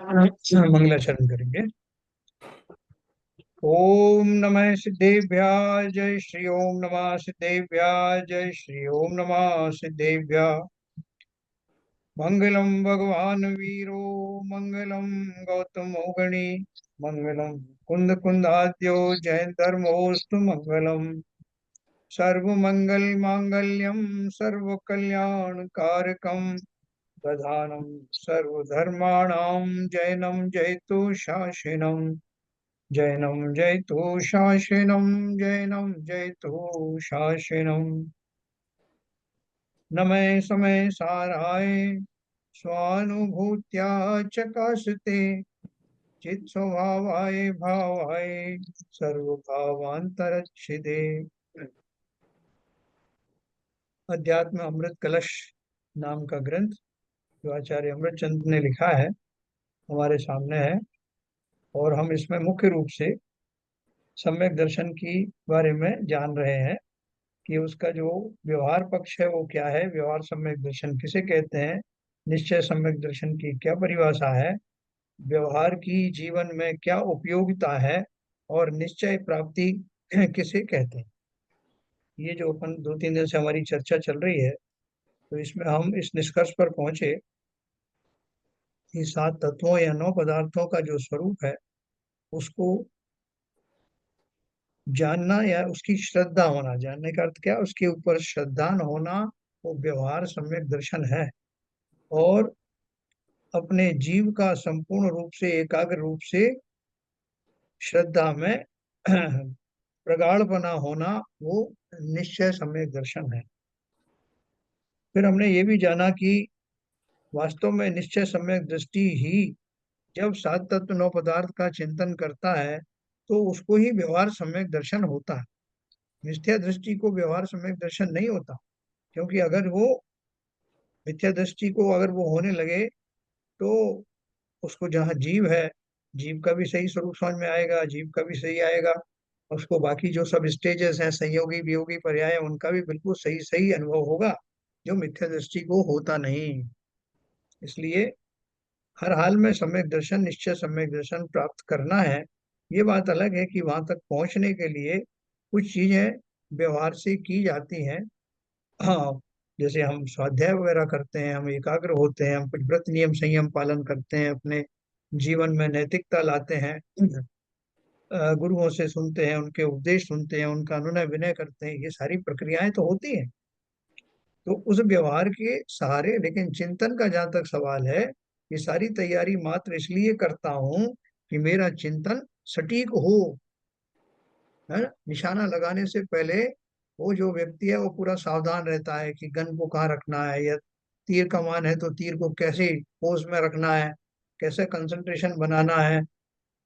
मंगलाचरण करेंगे। ओम नमः सिद्धेभ्याय जय श्री ओम नमः सिद्धेभ्याय जय श्री ओम नमः सिद्धेभ्याय। मंगलम भगवान वीरो मंगलम गौतमो गणी मंगलम कुंद कुंदाद्यो जैन धर्मोस्तु मंगलम। सर्वमंगल मांगल्यम सर्व कल्याण कारकम प्रधानम सर्वधर्माणां जैनम जयतु शासनम। जैनम जयतु शासनम जैनम जयतु शासनम। नमः समय साराय स्वानुभूत्या चकाशते चित स्वभावाय भावाय सर्वभावांतरच्छिदे। अध्यात्म अमृत कलश नाम का ग्रंथ जो आचार्य अमृतचंद ने लिखा है हमारे सामने है। और हम इसमें मुख्य रूप से सम्यक दर्शन की बारे में जान रहे हैं कि उसका जो व्यवहार पक्ष है वो क्या है, व्यवहार सम्यक दर्शन किसे कहते हैं, निश्चय सम्यक दर्शन की क्या परिभाषा है, व्यवहार की जीवन में क्या उपयोगिता है, और निश्चय प्राप्ति किसे कहते हैं। ये जो अपन 2-3 दिन से हमारी चर्चा चल रही है, तो इसमें हम इस निष्कर्ष पर पहुंचे कि 7 तत्वों या 9 पदार्थों का जो स्वरूप है उसको जानना या उसकी श्रद्धा होना, जानने का अर्थ क्या, उसके ऊपर श्रद्धा न होना, वो व्यवहार सम्यक दर्शन है। और अपने जीव का संपूर्ण रूप से एकाग्र रूप से श्रद्धा में प्रगाढ़ बना होना, वो निश्चय सम्यक दर्शन है। फिर हमने ये भी जाना कि वास्तव में निश्चय सम्यक दृष्टि ही जब 7 तत्व 9 पदार्थ का चिंतन करता है तो उसको ही व्यवहार सम्यक दर्शन होता है। मिथ्या दृष्टि को व्यवहार सम्यक दर्शन नहीं होता, क्योंकि अगर वो मिथ्या दृष्टि को अगर वो होने लगे तो उसको जहाँ जीव है, जीव का भी सही स्वरूप समझ में आएगा, जीव का भी सही आएगा, उसको बाकी जो सब स्टेजेस हैं, संयोगी वियोगी पर्याय, उनका भी बिल्कुल सही सही अनुभव होगा, जो मिथ्या दृष्टि को होता नहीं। इसलिए हर हाल में सम्यक दर्शन, निश्चय सम्यक दर्शन प्राप्त करना है। ये बात अलग है कि वहां तक पहुंचने के लिए कुछ चीजें व्यवहार से की जाती हैं। हाँ, जैसे हम स्वाध्याय वगैरह करते हैं, हम एकाग्र होते हैं, हम कुछ व्रत नियम संयम पालन करते हैं, अपने जीवन में नैतिकता लाते हैं, गुरुओं से सुनते हैं, उनके उपदेश सुनते हैं, उनका अनुनय विनय करते हैं, ये सारी प्रक्रियाएं तो होती हैं। तो उस व्यवहार के सहारे, लेकिन चिंतन का जहाँ तक सवाल है, ये सारी तैयारी मात्र इसलिए करता हूँ कि मेरा चिंतन सटीक हो। है ना? निशाना लगाने से पहले वो जो व्यक्ति है वो पूरा सावधान रहता है कि गन को कहाँ रखना है, या तीर कमान है तो तीर को कैसे पोज में रखना है, कैसे कंसंट्रेशन बनाना है।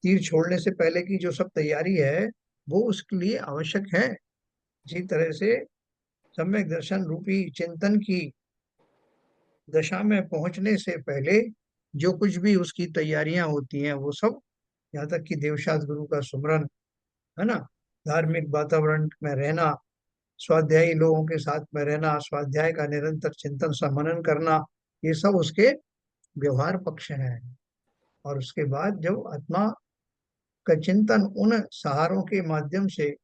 तीर छोड़ने से पहले की जो सब तैयारी है वो उसके लिए आवश्यक है। इसी तरह से सम्यक दर्शन रूपी चिंतन की दशा में पहुंचने से पहले जो कुछ भी उसकी तैयारियां होती हैं वो सब, यहाँ तक कि देवशास्त्र गुरु का सुमरन, है ना, धार्मिक वातावरण में रहना, स्वाध्यायी लोगों के साथ में रहना, स्वाध्याय का निरंतर चिंतन समनन करना, ये सब उसके व्यवहार पक्ष हैं। और उसके बाद जब आत्मा का चिंतन उन सहारों के माध्यम से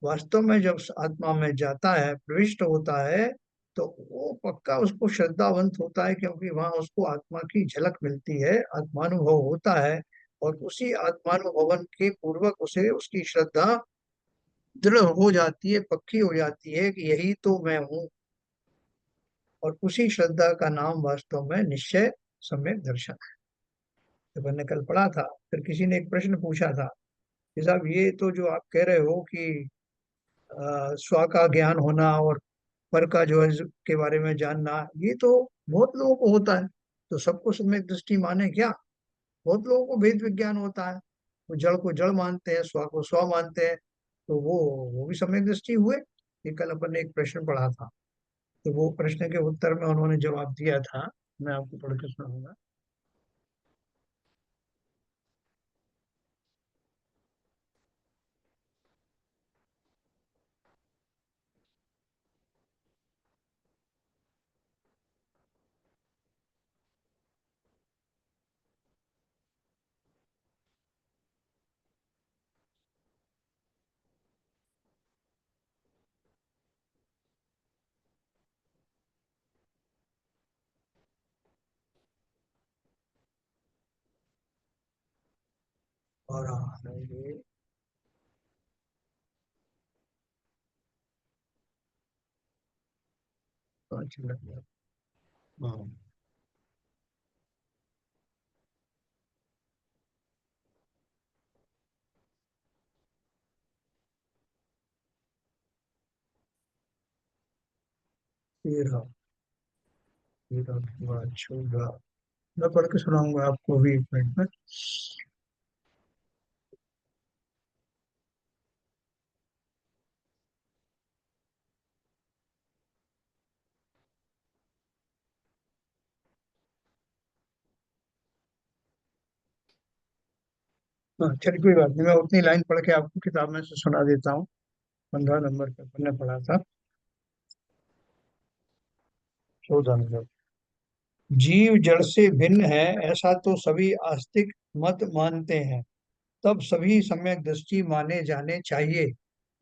वास्तव में जब आत्मा में जाता है, प्रविष्ट होता है, तो वो पक्का उसको श्रद्धावंत होता है, क्योंकि वहां उसको आत्मा की झलक मिलती है, आत्मानुभव होता है। और उसी आत्मानुभवन के पूर्वक उसे उसकी श्रद्धा दृढ़ हो जाती है, पक्की हो जाती है कि यही तो मैं हूँ। और उसी श्रद्धा का नाम वास्तव में निश्चय सम्यक दर्शन है। जब मैंने कल पढ़ा था, फिर किसी ने एक प्रश्न पूछा था कि साहब ये तो जो आप कह रहे हो कि स्व का ज्ञान होना और पर का जो है के बारे में जानना, ये तो बहुत लोगों को होता है, तो सबको सम्यक दृष्टि माने क्या? बहुत लोगों को भेद विज्ञान होता है, वो जड़ को जड़ मानते हैं, स्व को स्व मानते हैं, तो वो भी सम्यक दृष्टि हुए। ये कल अपन ने एक प्रश्न पढ़ा था, तो वो प्रश्न के उत्तर में उन्होंने जवाब दिया था, मैं आपको पढ़ के सुनाऊंगा। आ रहा है ये। अच्छा लग गया। हाँ, तेरह। तेरह के बाद चौदह। मैं पढ़ के सुनाऊंगा आपको भी, एक मिनट में। हाँ चलिए, कोई बात नहीं, मैं उतनी लाइन पढ़ के आपको किताब में से सुना देता हूँ। 15 नंबर पे मैंने पढ़ा था। 14 नंबर। जीव जड़ से भिन्न है, ऐसा तो सभी आस्तिक मत मानते हैं। तब सभी सम्यक दृष्टि माने जाने चाहिए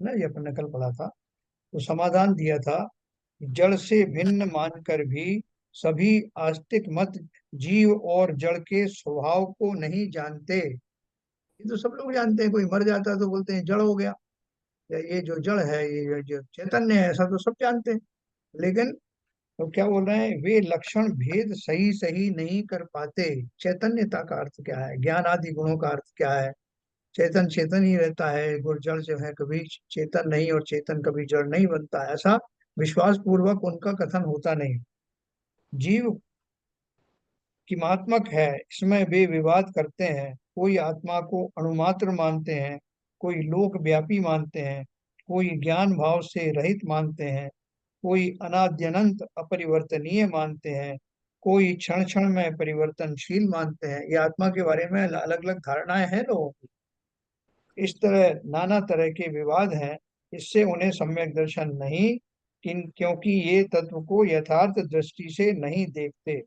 ना, ये अपन ने कल पढ़ा था। तो समाधान दिया था, जड़ से भिन्न मानकर भी सभी आस्तिक मत जीव और जड़ के स्वभाव को नहीं जानते। ये तो सब लोग जानते हैं, कोई मर जाता है तो बोलते हैं जड़ हो गया, या ये जो जड़ है, ये जो चैतन्य है, ऐसा तो सब जानते हैं। लेकिन तो क्या बोल रहे हैं, वे लक्षण भेद सही सही नहीं कर पाते। चैतन्यता का अर्थ क्या है, ज्ञान आदि गुणों का अर्थ क्या है। चेतन चेतन ही रहता है, गुण जड़ जो है कभी चेतन नहीं, और चेतन कभी जड़ नहीं बनता, ऐसा विश्वास पूर्वक उनका कथन होता नहीं। जीव किमात्मक है, इसमें वे विवाद करते हैं। कोई आत्मा को अणुमात्र मानते हैं, कोई लोक व्यापी मानते हैं, कोई ज्ञान भाव से रहित मानते हैं, कोई अनाद्यनंत अपरिवर्तनीय मानते हैं, कोई क्षण क्षण में परिवर्तनशील मानते हैं। ये आत्मा के बारे में अलग अलग धारणाएं हैं लोगों की। इस तरह नाना तरह के विवाद हैं। इससे उन्हें सम्यक दर्शन नहीं, क्योंकि ये तत्व को यथार्थ दृष्टि से नहीं देखते।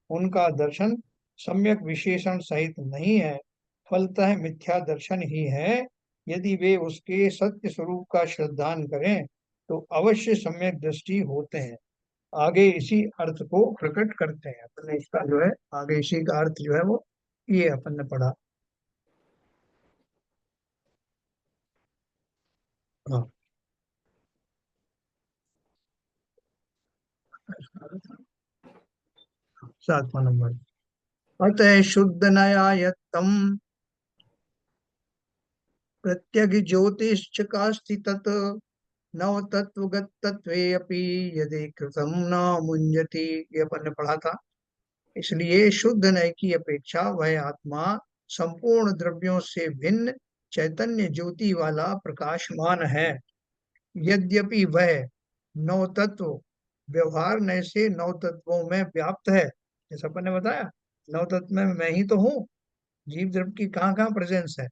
उनका दर्शन सम्यक विशेषण सहित नहीं है, फलतः मिथ्या दर्शन ही है। यदि वे उसके सत्य स्वरूप का श्रद्धान करें तो अवश्य सम्यक दृष्टि होते हैं। आगे इसी अर्थ को प्रकट करते हैं अपन ने, इसका जो है आगे इसी का अर्थ जो है वो ये अपन ने पढ़ा। हाँ, 7वां नंबर। अतः शुद्ध न्यायतम प्रत्यग ज्योतिश्च कास्ति तत् नव तत्वगत तत्वे अपि यदि कृतम न मुंजति। ये अपन ने पढ़ा था। इसलिए शुद्ध नय की अपेक्षा वह आत्मा संपूर्ण द्रव्यों से भिन्न चैतन्य ज्योति वाला प्रकाशमान है। यद्यपि वह नौ तत्व व्यवहार नय से नौ तत्वों में व्याप्त है, जैसा अपन ने बताया। नौ तत्व में मैं ही तो हूँ, जीव द्रव्य की कहाँ कहाँ प्रेजेंस है।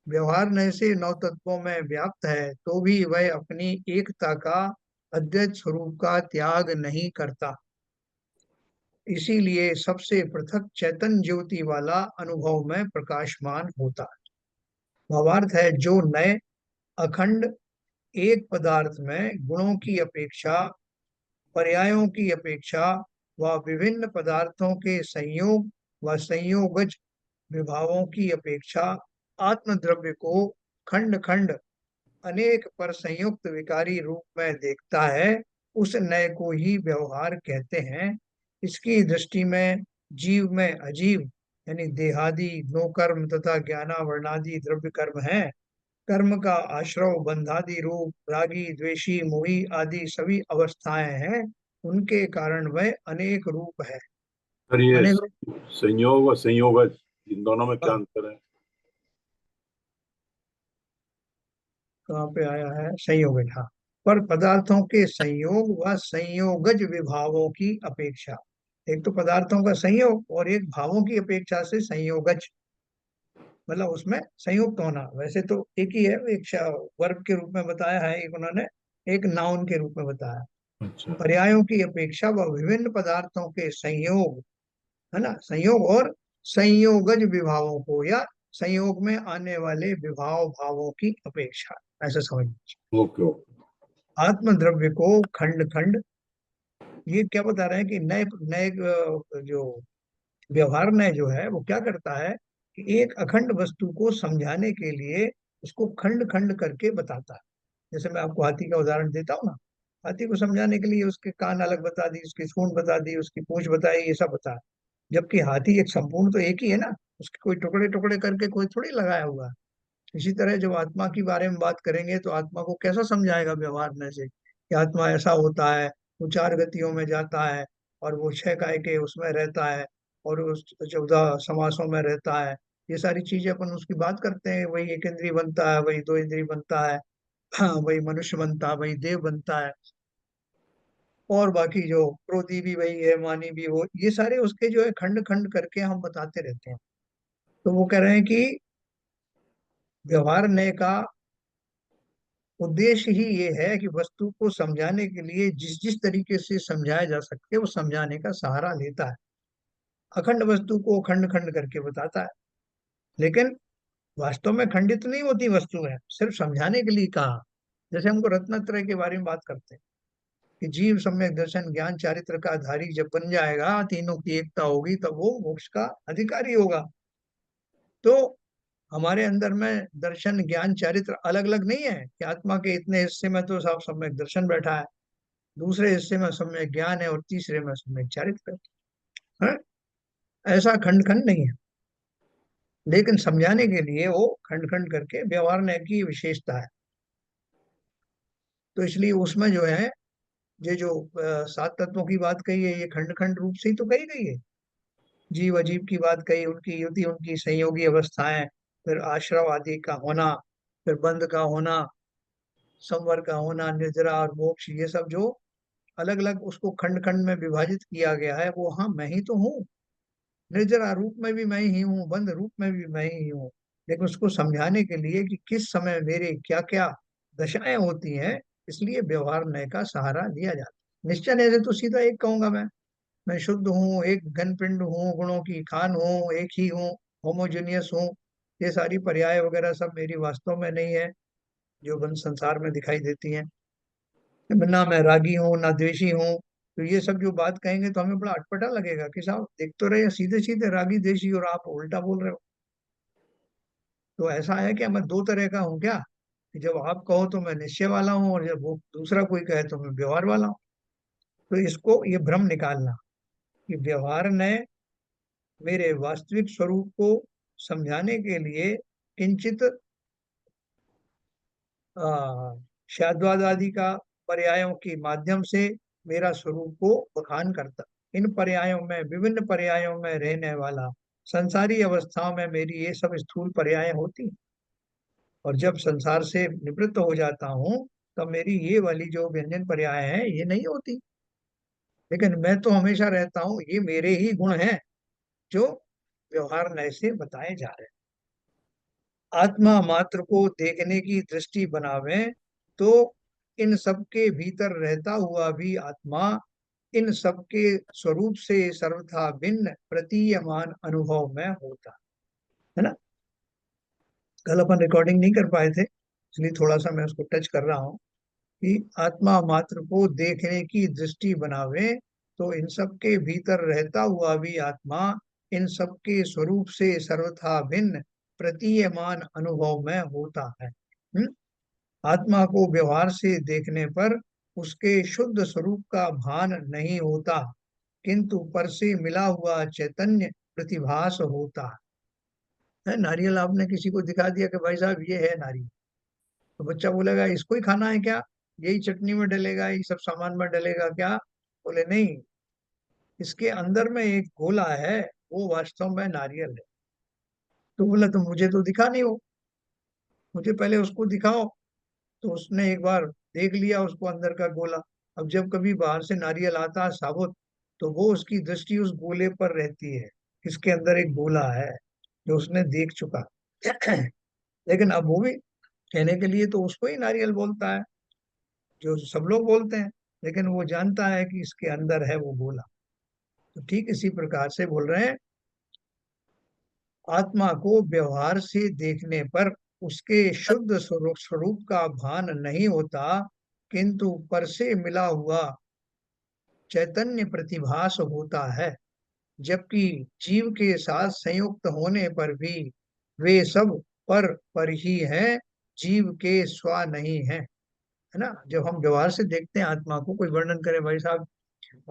व्यवहार नय से नौ तत्वों में व्याप्त है, तो भी वह अपनी एकता का अद्वैत स्वरूप का त्याग नहीं करता। इसीलिए सबसे पृथक चैतन्य ज्योति वाला अनुभव में प्रकाशमान होता है। भावार्थ है, जो नए अखंड एक पदार्थ में गुणों की अपेक्षा, पर्यायों की अपेक्षा व विभिन्न पदार्थों के संयोग व संयोगज विभावों की अपेक्षा आत्मद्रव्य को खंड खंड अनेक पर संयुक्त विकारी रूप में देखता है, उस नय को ही व्यवहार कहते हैं। इसकी दृष्टि में जीव में अजीव यानी देहादि नो कर्म तथा ज्ञानावरणादि द्रव्य कर्म है। कर्म का आश्रव बंधादि रूप रागी द्वेषी मोही आदि सभी अवस्थाएं हैं। उनके कारण वह अनेक रूप है। सर ये अनेक रूप संयोग और संयोगज, इन दोनों में क्या का अंतर है? कहाँ पे आया है, संयोग, हाँ। पर पदार्थों के संयोग व संयोगज विभावों की अपेक्षा, एक तो पदार्थों का संयोग और एक भावों की अपेक्षा से संयोगज, मतलब उसमें संयुक्त होना। वैसे तो एक ही है, एक वर्ब के रूप में बताया है, एक उन्होंने एक नाउन के रूप में बताया। अच्छा। पर्यायों की अपेक्षा व विभिन्न पदार्थों के संयोग, है ना, संयोग और संयोगज विभावों को, या संयोग में आने वाले विभाव भावों की अपेक्षा, ऐसा समझ। Okay okay. आत्मद्रव्य को खंड खंड, ये क्या बता रहे हैं कि नए नए जो व्यवहार नय जो है वो क्या करता है कि एक अखंड वस्तु को समझाने के लिए उसको खंड खंड करके बताता है। जैसे मैं आपको हाथी का उदाहरण देता हूँ ना, हाथी को समझाने के लिए उसके कान अलग बता दी, उसकी सूंड बता दी, उसकी पूंछ बताई, ये सब बताया। जबकि हाथी एक संपूर्ण तो एक ही है ना, उसके कोई टुकड़े टुकड़े करके कोई थोड़ी लगाया हुआ है। इसी तरह जब आत्मा के बारे में बात करेंगे तो आत्मा को कैसा समझाएगा व्यवहार में से कि आत्मा ऐसा होता है, वो चार गतियों में जाता है, और वो छह काय के उसमें रहता है, और उस 14 समासों में रहता है। ये सारी चीजें अपन उसकी बात करते हैं, वही एक इंद्रिय बनता है, वही दो इंद्रिय बनता है, हाँ, वही मनुष्य बनता है, वही देव बनता है, और बाकी जो क्रोधी भी वही है, मानी भी वो, ये सारे उसके जो है खंड खंड करके हम बताते रहते हैं। तो वो कह रहे हैं कि व्यवहार का उद्देश्य ही ये है कि वस्तु को समझाने के लिए जिस जिस तरीके से समझाया जा सके वो समझाने का सहारा लेता है। अखंड वस्तु को खंड खंड करके बताता है, लेकिन वास्तव में खंडित नहीं होती वस्तु है, सिर्फ समझाने के लिए कहा। जैसे हमको रत्नत्रय के बारे में बात करते हैं कि जीव सम्यक दर्शन ज्ञान चारित्र का आधारी जब बन जाएगा, तीनों की एकता होगी, तब वो मोक्ष का अधिकारी होगा। तो हमारे अंदर में दर्शन ज्ञान चारित्र अलग अलग नहीं है कि आत्मा के इतने हिस्से में तो सब सम्यक दर्शन बैठा है, दूसरे हिस्से में सम्यक ज्ञान है, और तीसरे में सम्यक चारित्र है। ऐसा खंड खंड नहीं है, लेकिन समझाने के लिए वो खंड खंड करके व्यवहार न्याय की विशेषता है। तो इसलिए उसमें जो है, ये जो सात तत्वों की बात कही है, ये खंड खंड रूप से ही तो कही गई है। जीव अजीब की बात कही, उनकी युति, उनकी संयोगी अवस्थाएं, फिर आश्रव आदि का होना, फिर बंध का होना, संवर का होना, निद्रा और मोक्ष, ये सब जो अलग अलग उसको खंड खंड में विभाजित किया गया है, वो हाँ मैं ही तो हूँ। निर्जरा रूप में भी मैं ही हूँ, बंध रूप में भी मैं ही हूँ। लेकिन उसको समझाने के लिए कि किस समय मेरे क्या क्या दशाएं होती हैं, इसलिए व्यवहार न्याय का सहारा लिया जाता है। निश्चय न्याय से तो सीधा एक कहूंगा मैं शुद्ध हूँ, एक घन पिंड हूँ, गुणों की खान हूँ, एक ही हूँ, होमोजेनियस हूँ। ये सारी पर्याय वगैरह सब मेरी वास्तव में नहीं है, जो बन संसार में दिखाई देती हैं। ना मैं रागी हूँ, ना द्वेषी हूँ। तो ये सब जो बात कहेंगे तो हमें बड़ा अटपटा लगेगा कि साहब देख तो रहे सीधे सीधे रागी द्वेषी, और आप उल्टा बोल रहे हो। तो ऐसा है कि मैं दो तरह का हूँ क्या, कि जब आप कहो तो मैं निश्चय वाला हूँ, और जब वो दूसरा कोई कहे तो मैं व्यवहार वाला हूँ। तो इसको ये भ्रम निकालना कि व्यवहार ने मेरे वास्तविक स्वरूप को समझाने के लिए किंचित शाद्वाद आदि का पर्यायों के माध्यम से मेरा स्वरूप को बखान करता। इन पर्यायों में, विभिन्न पर्यायों में रहने वाला, संसारी अवस्थाओं में मेरी ये सब स्थूल पर्याय होती, और जब संसार से निवृत्त हो जाता हूँ तब मेरी ये वाली जो व्यंजन पर्याय है ये नहीं होती। लेकिन मैं तो हमेशा रहता हूँ, ये मेरे ही गुण हैं जो व्यवहार नय से बताए जा रहे हैं। आत्मा मात्र को देखने की दृष्टि बनावे तो इन सब के भीतर रहता हुआ भी आत्मा इन सब के स्वरूप से सर्वथा भिन्न प्रतीयमान अनुभव में होता है ना। कल अपन रिकॉर्डिंग नहीं कर पाए थे, इसलिए थोड़ा सा मैं उसको टच कर रहा हूँ कि आत्मा मात्र को देखने की दृष्टि बनावे तो इन सब के भीतर रहता हुआ भी आत्मा इन सब के स्वरूप से सर्वथा भिन्न प्रतीयमान अनुभव में होता है। आत्मा को व्यवहार से देखने पर उसके शुद्ध स्वरूप का भान नहीं होता, किंतु पर से मिला हुआ चैतन्य प्रतिभास होता है। नारियल आपने किसी को दिखा दिया कि भाई साहब ये है नारियल, तो बच्चा बोलेगा इसको ही खाना है क्या, यही चटनी में डलेगा, यही सब सामान में डलेगा क्या? बोले नहीं, इसके अंदर में एक गोला है, वो वास्तव में नारियल है। तो बोला तो मुझे तो दिखा नहीं हो, मुझे पहले उसको दिखाओ। तो उसने एक बार देख लिया उसको, अंदर का गोला। अब जब कभी बाहर से नारियल आता है साबुत, तो वो उसकी दृष्टि उस गोले पर रहती है, इसके अंदर एक गोला है जो उसने देख चुका। लेकिन अब वो भी कहने के लिए तो उसको ही नारियल बोलता है, जो सब लोग बोलते हैं, लेकिन वो जानता है कि इसके अंदर है वो गोला। तो ठीक इसी प्रकार से बोल रहे हैं, आत्मा को व्यवहार से देखने पर उसके शुद्ध स्वरूप स्वरूप का भान नहीं होता, किंतु पर से मिला हुआ चैतन्य प्रतिभास होता है। जबकि जीव के साथ संयुक्त होने पर भी वे सब पर ही हैं, जीव के स्व नहीं है। है ना? जब हम व्यवहार से देखते हैं आत्मा को, कोई वर्णन करे भाई साहब,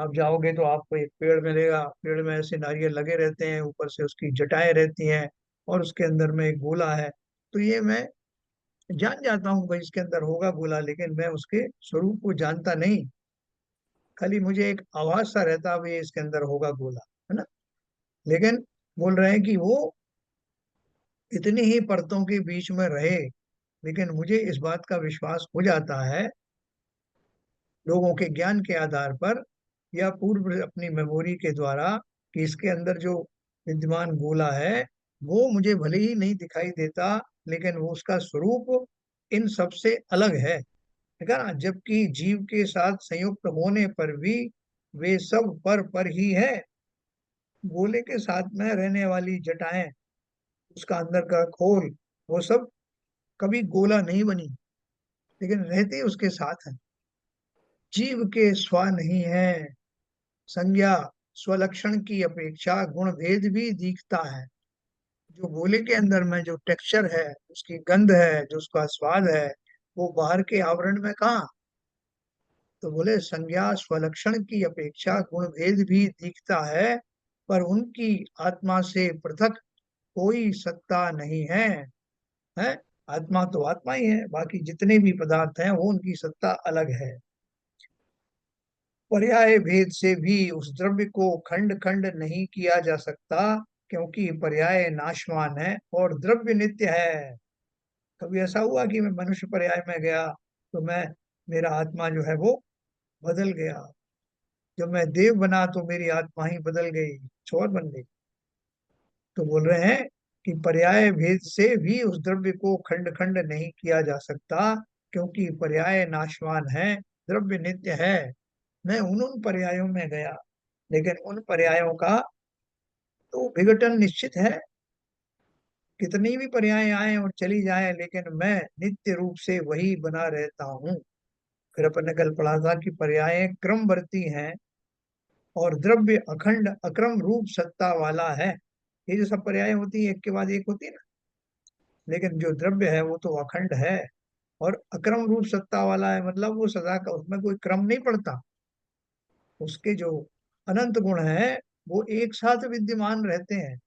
आप जाओगे तो आपको एक पेड़ मिलेगा, पेड़ में ऐसे नारियल लगे रहते हैं, ऊपर से उसकी जटाएं रहती हैं, और उसके अंदर में एक गोला है। तो ये मैं जान जाता हूँ भाई इसके अंदर होगा गोला, लेकिन मैं उसके स्वरूप को जानता नहीं। खाली मुझे एक आवाज सा रहता है, ये इसके अंदर होगा गोला। है ना? लेकिन बोल रहे हैं कि वो इतनी ही परतों के बीच में रहे, लेकिन मुझे इस बात का विश्वास हो जाता है लोगों के ज्ञान के आधार पर, या पूर्व अपनी मेमोरी के द्वारा, कि इसके अंदर जो विद्यमान गोला है वो मुझे भले ही नहीं दिखाई देता, लेकिन वो उसका स्वरूप इन सब से अलग है। ठीक है ना? जबकि जीव के साथ संयुक्त होने पर भी वे सब पर ही है। गोले के साथ में रहने वाली जटाएं, उसका अंदर का खोल, वो सब कभी गोला नहीं बनी, लेकिन रहते उसके साथ है। जीव के स्व नहीं है। संज्ञा स्वलक्षण की अपेक्षा गुण भेद भी दिखता है। जो गोले के अंदर में जो टेक्सचर है, उसकी गंध है, जो उसका स्वाद है, वो बाहर के आवरण में कहाँ? तो बोले संज्ञा स्वलक्षण की अपेक्षा गुण भेद भी दिखता है, पर उनकी आत्मा से पृथक कोई सत्ता नहीं है। है? आत्मा तो आत्मा ही है, बाकी जितने भी पदार्थ हैं वो उनकी सत्ता अलग है। पर्याय भेद से भी उस द्रव्य को खंड खंड नहीं किया जा सकता, क्योंकि पर्याय नाशवान है और द्रव्य नित्य है। कभी ऐसा हुआ कि मैं मनुष्य पर्याय में गया तो मैं, मेरा आत्मा जो है वो बदल गया? जब मैं देव बना तो मेरी आत्मा ही बदल गई, छोर बन गई। तो बोल रहे हैं कि पर्याय भेद से भी उस द्रव्य को खंड खंड नहीं किया जा सकता, क्योंकि पर्याय नाशवान है, द्रव्य नित्य है। मैं उन उन पर्यायों में गया, लेकिन उन पर्यायों का तो विघटन निश्चित है। कितनी भी पर्याय आए और चली जाए, लेकिन मैं नित्य रूप से वही बना रहता हूँ। फिर अपन ने कल पढ़ा था कि पर्याय क्रमवर्ती हैं और द्रव्य अखंड अक्रम रूप सत्ता वाला है। ये जो सब पर्याय होती है एक के बाद एक होती है ना, लेकिन जो द्रव्य है वो तो अखंड है और अक्रम रूप सत्ता वाला है, मतलब वो सदा का, उसमें कोई क्रम नहीं पड़ता। उसके जो अनंत गुण है वो एक साथ विद्यमान रहते हैं,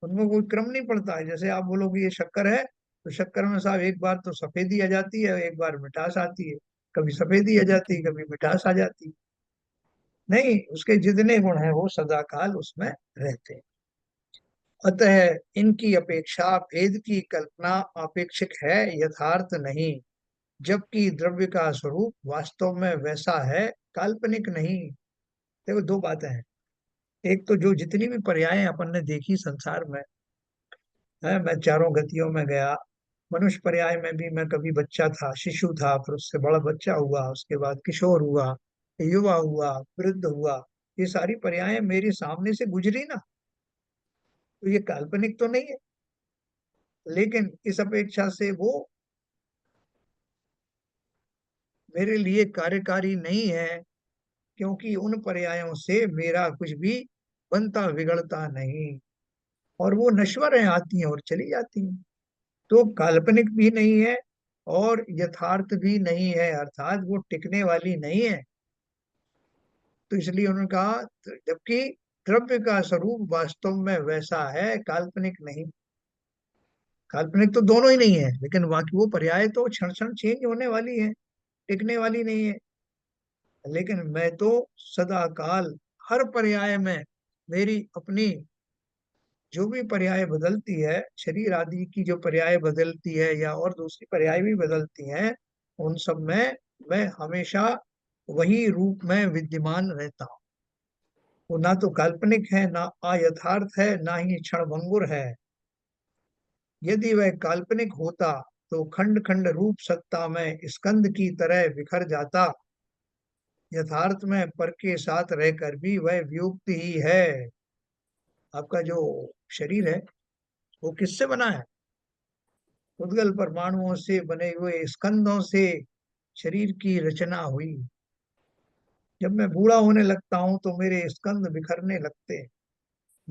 उनमें कोई क्रम नहीं पड़ता है। जैसे आप बोलोगे ये शक्कर है, तो शक्कर में साहब एक बार तो सफेदी आ जाती है, एक बार मिठास आती है। कभी सफेदी आ जाती है, कभी मिठास आ जाती है। नहीं, उसके जितने गुण हैं वो सदा काल उसमें रहते हैं। अतः इनकी अपेक्षा भेद की कल्पना अपेक्षिक है, यथार्थ नहीं। जबकि द्रव्य का स्वरूप वास्तव में वैसा है, काल्पनिक नहीं। देखो दो बातें हैं। एक तो जो जितनी भी पर्याय अपन ने देखी संसार में है, मैं चारों गतियों में गया। मनुष्य पर्याय में भी मैं कभी बच्चा था, शिशु था, फिर उससे बड़ा बच्चा हुआ, उसके बाद किशोर हुआ, युवा हुआ, वृद्ध हुआ। ये सारी पर्याय मेरे सामने से गुजरी ना, तो ये काल्पनिक तो नहीं है, लेकिन इस अपेक्षा से वो मेरे लिए कार्यकारी नहीं है, क्योंकि उन पर्यायों से मेरा कुछ भी बनता बिगड़ता नहीं, और वो नश्वर है, आती हैं और चली जाती हैं। तो काल्पनिक भी नहीं है और यथार्थ भी नहीं है, अर्थात वो टिकने वाली नहीं है। तो इसलिए उन्होंने कहा, जबकि द्रव्य का स्वरूप वास्तव में वैसा है, काल्पनिक नहीं। काल्पनिक तो दोनों ही नहीं है, लेकिन बाकी वो पर्याय तो क्षण क्षण चेंज होने वाली है, टिकने वाली नहीं है। लेकिन मैं तो सदा काल, हर पर्याय में मेरी अपनी, जो भी पर्याय बदलती है, शरीर आदि की जो पर्याय बदलती है या और दूसरी पर्याय भी बदलती हैं, उन सब में मैं हमेशा वही रूप में विद्यमान रहता हूँ। वो ना तो काल्पनिक है, ना अयथार्थ है, ना ही क्षणभंगुर है। यदि वह काल्पनिक होता तो खंड खंड रूप सत्ता में स्कंद की तरह बिखर जाता। यथार्थ में पर के साथ रहकर भी वह वियुक्त ही है। आपका जो शरीर है वो किससे बना है? उद्गल परमाणुओं से बने हुए स्कंदों से शरीर की रचना हुई। जब मैं बूढ़ा होने लगता हूँ तो मेरे स्कंद बिखरने लगते हैं।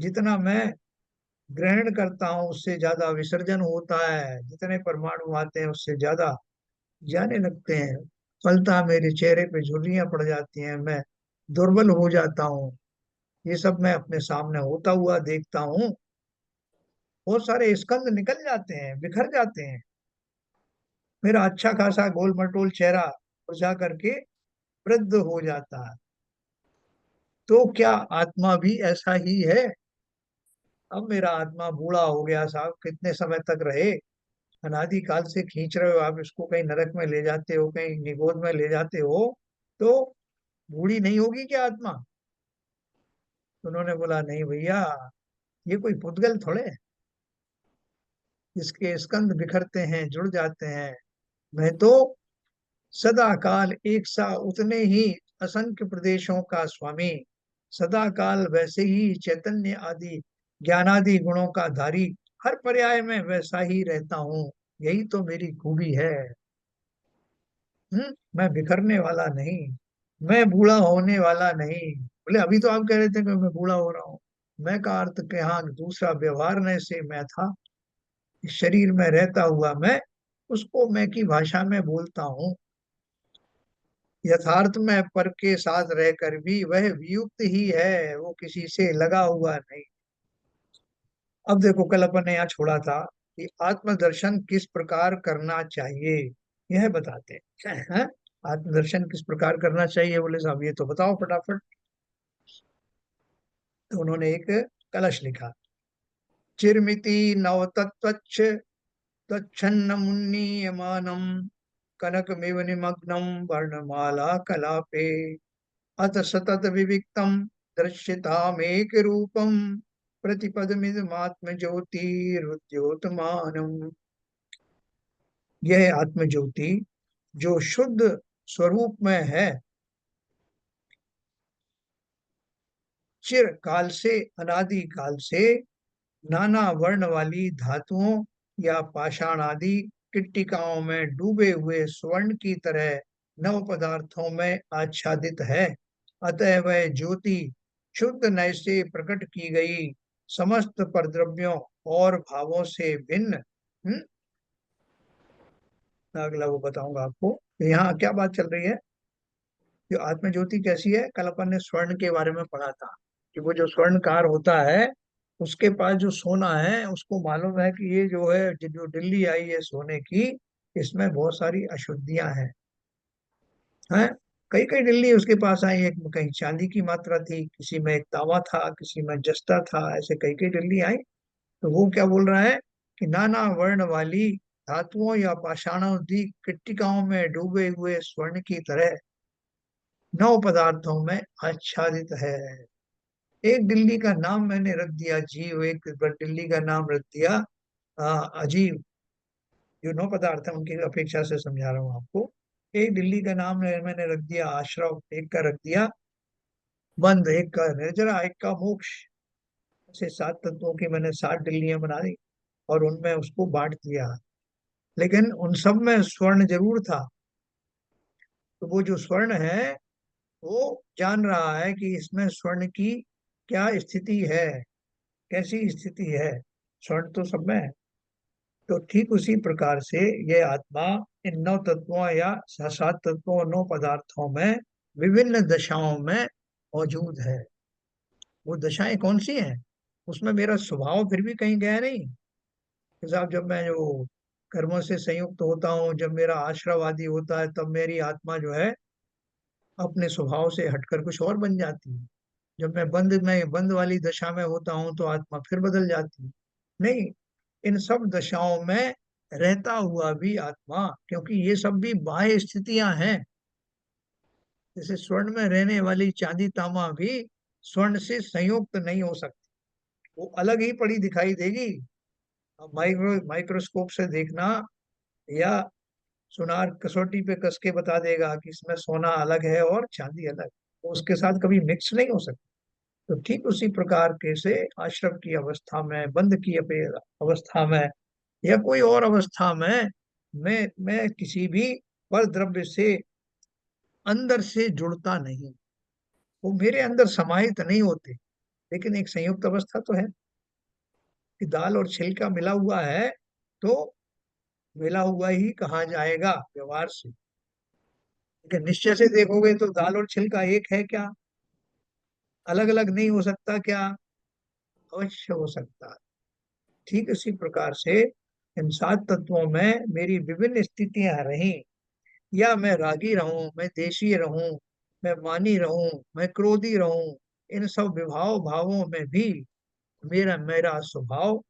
जितना मैं ग्रहण करता हूँ उससे ज्यादा विसर्जन होता है, जितने परमाणु आते हैं उससे ज्यादा जाने लगते हैं। फलता मेरे चेहरे पे झुर्रियां पड़ जाती हैं, मैं दुर्बल हो जाता हूँ। ये सब मैं अपने सामने होता हुआ देखता हूँ। बहुत सारे स्कंद निकल जाते हैं, बिखर जाते हैं। मेरा अच्छा खासा गोल मटोल चेहरा मुरझा करके वृद्ध हो जाता है। तो क्या आत्मा भी ऐसा ही है? अब मेरा आत्मा बूढ़ा हो गया साहब, कितने समय तक रहे? अनादि काल से खींच रहे हो आप इसको, कहीं नरक में ले जाते हो, कहीं निगोद में ले जाते हो, तो बूढ़ी नहीं होगी क्या आत्मा? तो उन्होंने बोला, नहीं भैया, ये कोई पुद्गल थोड़े है, इसके स्कंद बिखरते हैं, जुड़ जाते हैं। मैं तो सदा काल एक सा उतने ही असंख्य प्रदेशों का स्वामी, सदा काल वैसे ही चैतन्य आदि ज्ञानादि गुणों का धारी, हर पर्याय में वैसा ही रहता हूँ। यही तो मेरी खूबी है। मैं बिखरने वाला नहीं, मैं बूढ़ा होने वाला नहीं। बोले, अभी तो आप कह रहे थे कि मैं बूढ़ा हो रहा हूँ। मैं का अर्थ के हाँ दूसरा व्यवहार न से मैं था, इस शरीर में रहता हुआ मैं उसको मैं की भाषा में बोलता हूँ। यथार्थ में पर के साथ रहकर भी वह वियुक्त ही है, वो किसी से लगा हुआ नहीं। अब देखो, कल अपन ने यहाँ छोड़ा था कि आत्मदर्शन किस प्रकार करना चाहिए, यह बताते हैं। आत्मदर्शन किस प्रकार करना चाहिए? बोले साहब ये तो बताओ फटाफट। तो उन्होंने एक कलश लिखा। चिरमिति नवतत्वच्छ तच्छन्न मुन्नीयमानम कनकमिव निमग्नं वर्णमाला कलापे अथ सतत विविक्तम दृश्यतामेक रूपम प्रतिपदमिदमात्म ज्योतिरुद्योतमानम। यह आत्म ज्योति जो शुद्ध स्वरूप में है, चिर काल से, अनादि काल से नाना वर्ण वाली धातुओं या पाषाण आदि किट्टिकाओं में डूबे हुए स्वर्ण की तरह नव पदार्थों में आच्छादित है। अतः वह ज्योति शुद्ध नय से प्रकट की गई समस्त परद्रव्यों और भावों से भिन्न। अगला वो बताऊंगा आपको। तो यहाँ क्या बात चल रही है? जो आत्म ज्योति कैसी है, कल अपन ने स्वर्ण के बारे में पढ़ा था कि वो जो स्वर्णकार होता है उसके पास जो सोना है उसको मालूम है कि ये जो है जो दिल्ली आई है सोने की, इसमें बहुत सारी अशुद्धियां हैं। कई कई दिल्ली उसके पास आई, एक में कहीं चांदी की मात्रा थी, किसी में एक तांबा था, किसी में जस्ता था, ऐसे कई कई दिल्ली आई। तो वो क्या बोल रहा है कि नाना वर्ण वाली धातुओं या पाषाणों दी कृत्तिकाओं में डूबे हुए स्वर्ण की तरह नौ पदार्थों में आच्छादित है। एक दिल्ली का नाम मैंने रख दिया जीव, एक दिल्ली का नाम रख दिया अजीब। जो नौ पदार्थ है उनकी अपेक्षा से समझा रहा हूँ आपको। एक दिल्ली का नाम मैंने रख दिया आश्रव, एक का रख दिया बंध, एक का निर्जरा, एक का मोक्ष। ऐसे सात तत्वों की मैंने सात दिल्लियां बना दी और उनमें उसको बांट दिया। लेकिन उन सब में स्वर्ण जरूर था। तो वो जो स्वर्ण है वो जान रहा है कि इसमें स्वर्ण की क्या स्थिति है, कैसी स्थिति है। स्वर्ण तो सब में है। तो ठीक उसी प्रकार से ये आत्मा इन नौ तत्वों या सात तत्वों, नौ पदार्थों में विभिन्न दशाओं में मौजूद है। वो दशाएं कौन सी हैं? उसमें मेरा स्वभाव फिर भी कहीं गया नहीं। साहब जब मैं जो कर्मों से संयुक्त होता हूँ, जब मेरा आश्रव आदि होता है, तब मेरी आत्मा जो है अपने स्वभाव से हटकर कुछ और बन जाती है। जब मैं बंद वाली दशा में होता हूँ तो आत्मा फिर बदल जाती है। नहीं, इन सब दशाओं में रहता हुआ भी आत्मा, क्योंकि ये सब भी बाह्य स्थितियां हैं। जैसे स्वर्ण में रहने वाली चांदी तांबा भी स्वर्ण से संयुक्त नहीं हो सकती, वो अलग ही पड़ी दिखाई देगी। अब माइक्रोस्कोप से देखना या सुनार कसौटी पे कस के बता देगा कि इसमें सोना अलग है और चांदी अलग, तो उसके साथ कभी मिक्स नहीं हो सकता। तो ठीक उसी प्रकार के से आश्रम की अवस्था में, बंद की अवस्था में या कोई और अवस्था में मैं किसी भी पर द्रव्य से अंदर से जुड़ता नहीं, वो मेरे अंदर समाहित नहीं होते। लेकिन एक संयुक्त अवस्था तो है कि दाल और छिलका मिला हुआ है, तो मिला हुआ ही कहा जाएगा व्यवहार से। लेकिन निश्चय से देखोगे तो दाल और छिलका एक है क्या? अलग अलग नहीं हो सकता क्या? अवश्य हो सकता है। ठीक इसी प्रकार से इन 7 तत्वों में मेरी विभिन्न स्थितियां रहीं, या मैं रागी रहूं, मैं देशी रहूं, मैं मानी रहूं, मैं क्रोधी रहूं, इन सब विभाव भावों में भी मेरा मेरा स्वभाव,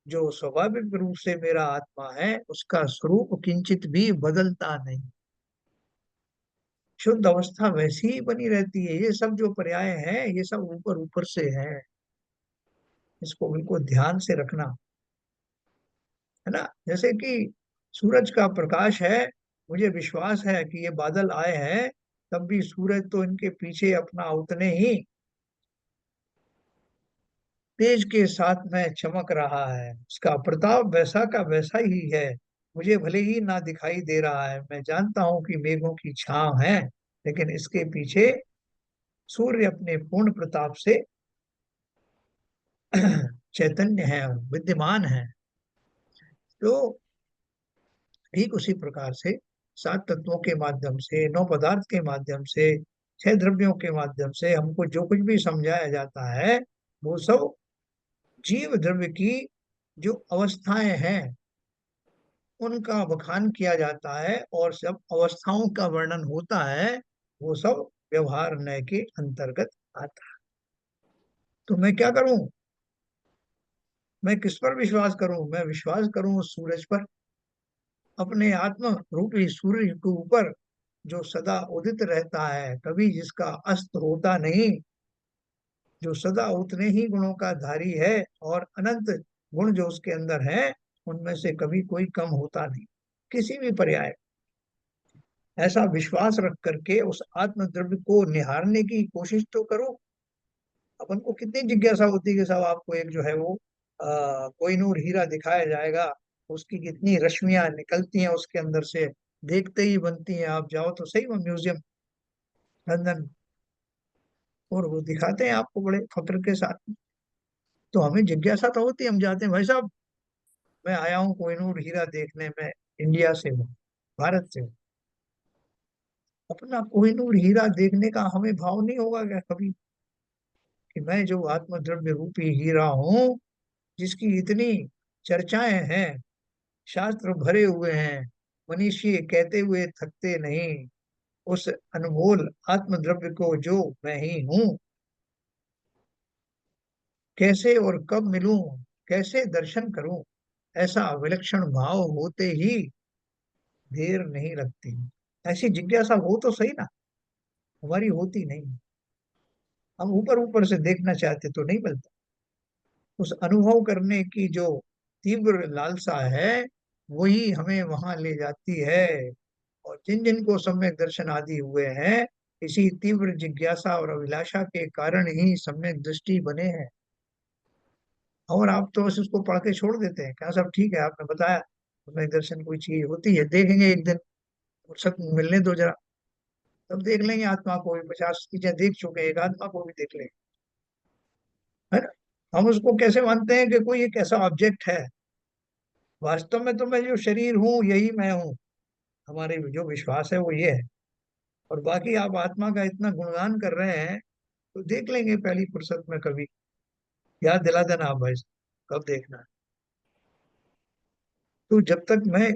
जो स्वाभाविक रूप से मेरा आत्मा है, उसका स्वरूप किंचित भी बदलता नहीं। शुद्ध अवस्था वैसी ही बनी रहती है। ये सब जो पर्याय हैं, ये सब ऊपर ऊपर से है। इसको बिल्कुल ध्यान से रखना, है ना। जैसे कि सूरज का प्रकाश है, मुझे विश्वास है कि ये बादल आए हैं, तब भी सूरज तो इनके पीछे अपना उतने ही तेज के साथ में चमक रहा है। उसका प्रताप वैसा का वैसा ही है। मुझे भले ही ना दिखाई दे रहा है, मैं जानता हूं कि मेघों की छांव है, लेकिन इसके पीछे सूर्य अपने पूर्ण प्रताप से चैतन्य है, विद्यमान है। तो ठीक उसी प्रकार से 7 तत्वों के माध्यम से, 9 पदार्थ के माध्यम से, 6 द्रव्यों के माध्यम से हमको जो कुछ भी समझाया जाता है, वो सब जीव द्रव्य की जो अवस्थाएं हैं, उनका बखान किया जाता है, और सब अवस्थाओं का वर्णन होता है। वो सब व्यवहार न्याय के अंतर्गत आता है। तो मैं क्या करूं? मैं किस पर विश्वास करूं? मैं विश्वास करूं उस सूरज पर, अपने आत्म रूपी सूर्य के ऊपर, जो सदा उदित रहता है, कभी जिसका अस्त होता नहीं, जो सदा उतने ही गुणों का धारी है, और अनंत गुण जो उसके अंदर है, उनमें से कभी कोई कम होता नहीं किसी भी पर्याय। ऐसा विश्वास रख करके उस आत्म द्रव्य को निहारने की कोशिश तो करो। अपन को कितनी जिज्ञासा होती है कि साहब आपको एक जो है वो कोहिनूर हीरा दिखाया जाएगा, उसकी कितनी रश्मियां निकलती हैं उसके अंदर से, देखते ही बनती हैं। आप जाओ तो सही वो म्यूजियम लंदन, और वो दिखाते हैं आपको बड़े फक्र के साथ। तो हमें जिज्ञासा तो होती है, हम जाते हैं, भाई साहब मैं आया हूँ कोहिनूर हीरा देखने में, इंडिया से हूँ, भारत से हूँ। अपना कोहिनूर हीरा देखने का हमें भाव नहीं होगा क्या कभी, कि मैं जो आत्मद्रव्य रूपी हीरा हूँ, जिसकी इतनी चर्चाएं हैं, शास्त्र भरे हुए हैं, मनीषी कहते हुए थकते नहीं, उस अनमोल आत्मद्रव्य को जो मैं ही हूँ, कैसे और कब मिलूं, कैसे दर्शन करूं, ऐसा विलक्षण भाव होते ही देर नहीं लगती। ऐसी जिज्ञासा हो तो सही ना, हमारी होती नहीं। हम ऊपर ऊपर से देखना चाहते तो नहीं मिलता। उस अनुभव करने की जो तीव्र लालसा है, वही हमें वहां ले जाती है। और जिन जिन को सम्यक दर्शन आदि हुए हैं, इसी तीव्र जिज्ञासा और अभिलाषा के कारण ही सम्यक दृष्टि बने हैं। और आप तो बस उसको पढ़ के छोड़ देते हैं, क्या सब ठीक है, आपने बताया सम्यक दर्शन कोई चीज होती है, देखेंगे एक दिन, फुर्सत मिलने दो जरा, तब देख लेंगे आत्मा को भी। 50 चीजें देख चुके हैं, एक आत्मा को भी देख लेंगे, है ना। हम उसको कैसे मानते हैं कि कोई एक ऐसा ऑब्जेक्ट है? वास्तव में तो मैं जो शरीर हूँ यही मैं हूँ। हमारे जो विश्वास है वो ये है। और बाकी आप आत्मा का इतना गुणगान कर रहे हैं, तो देख लेंगे पहली फुर्सत में कभी। याद दिला देना आप भाई, कब देखना है। तो जब तक मैं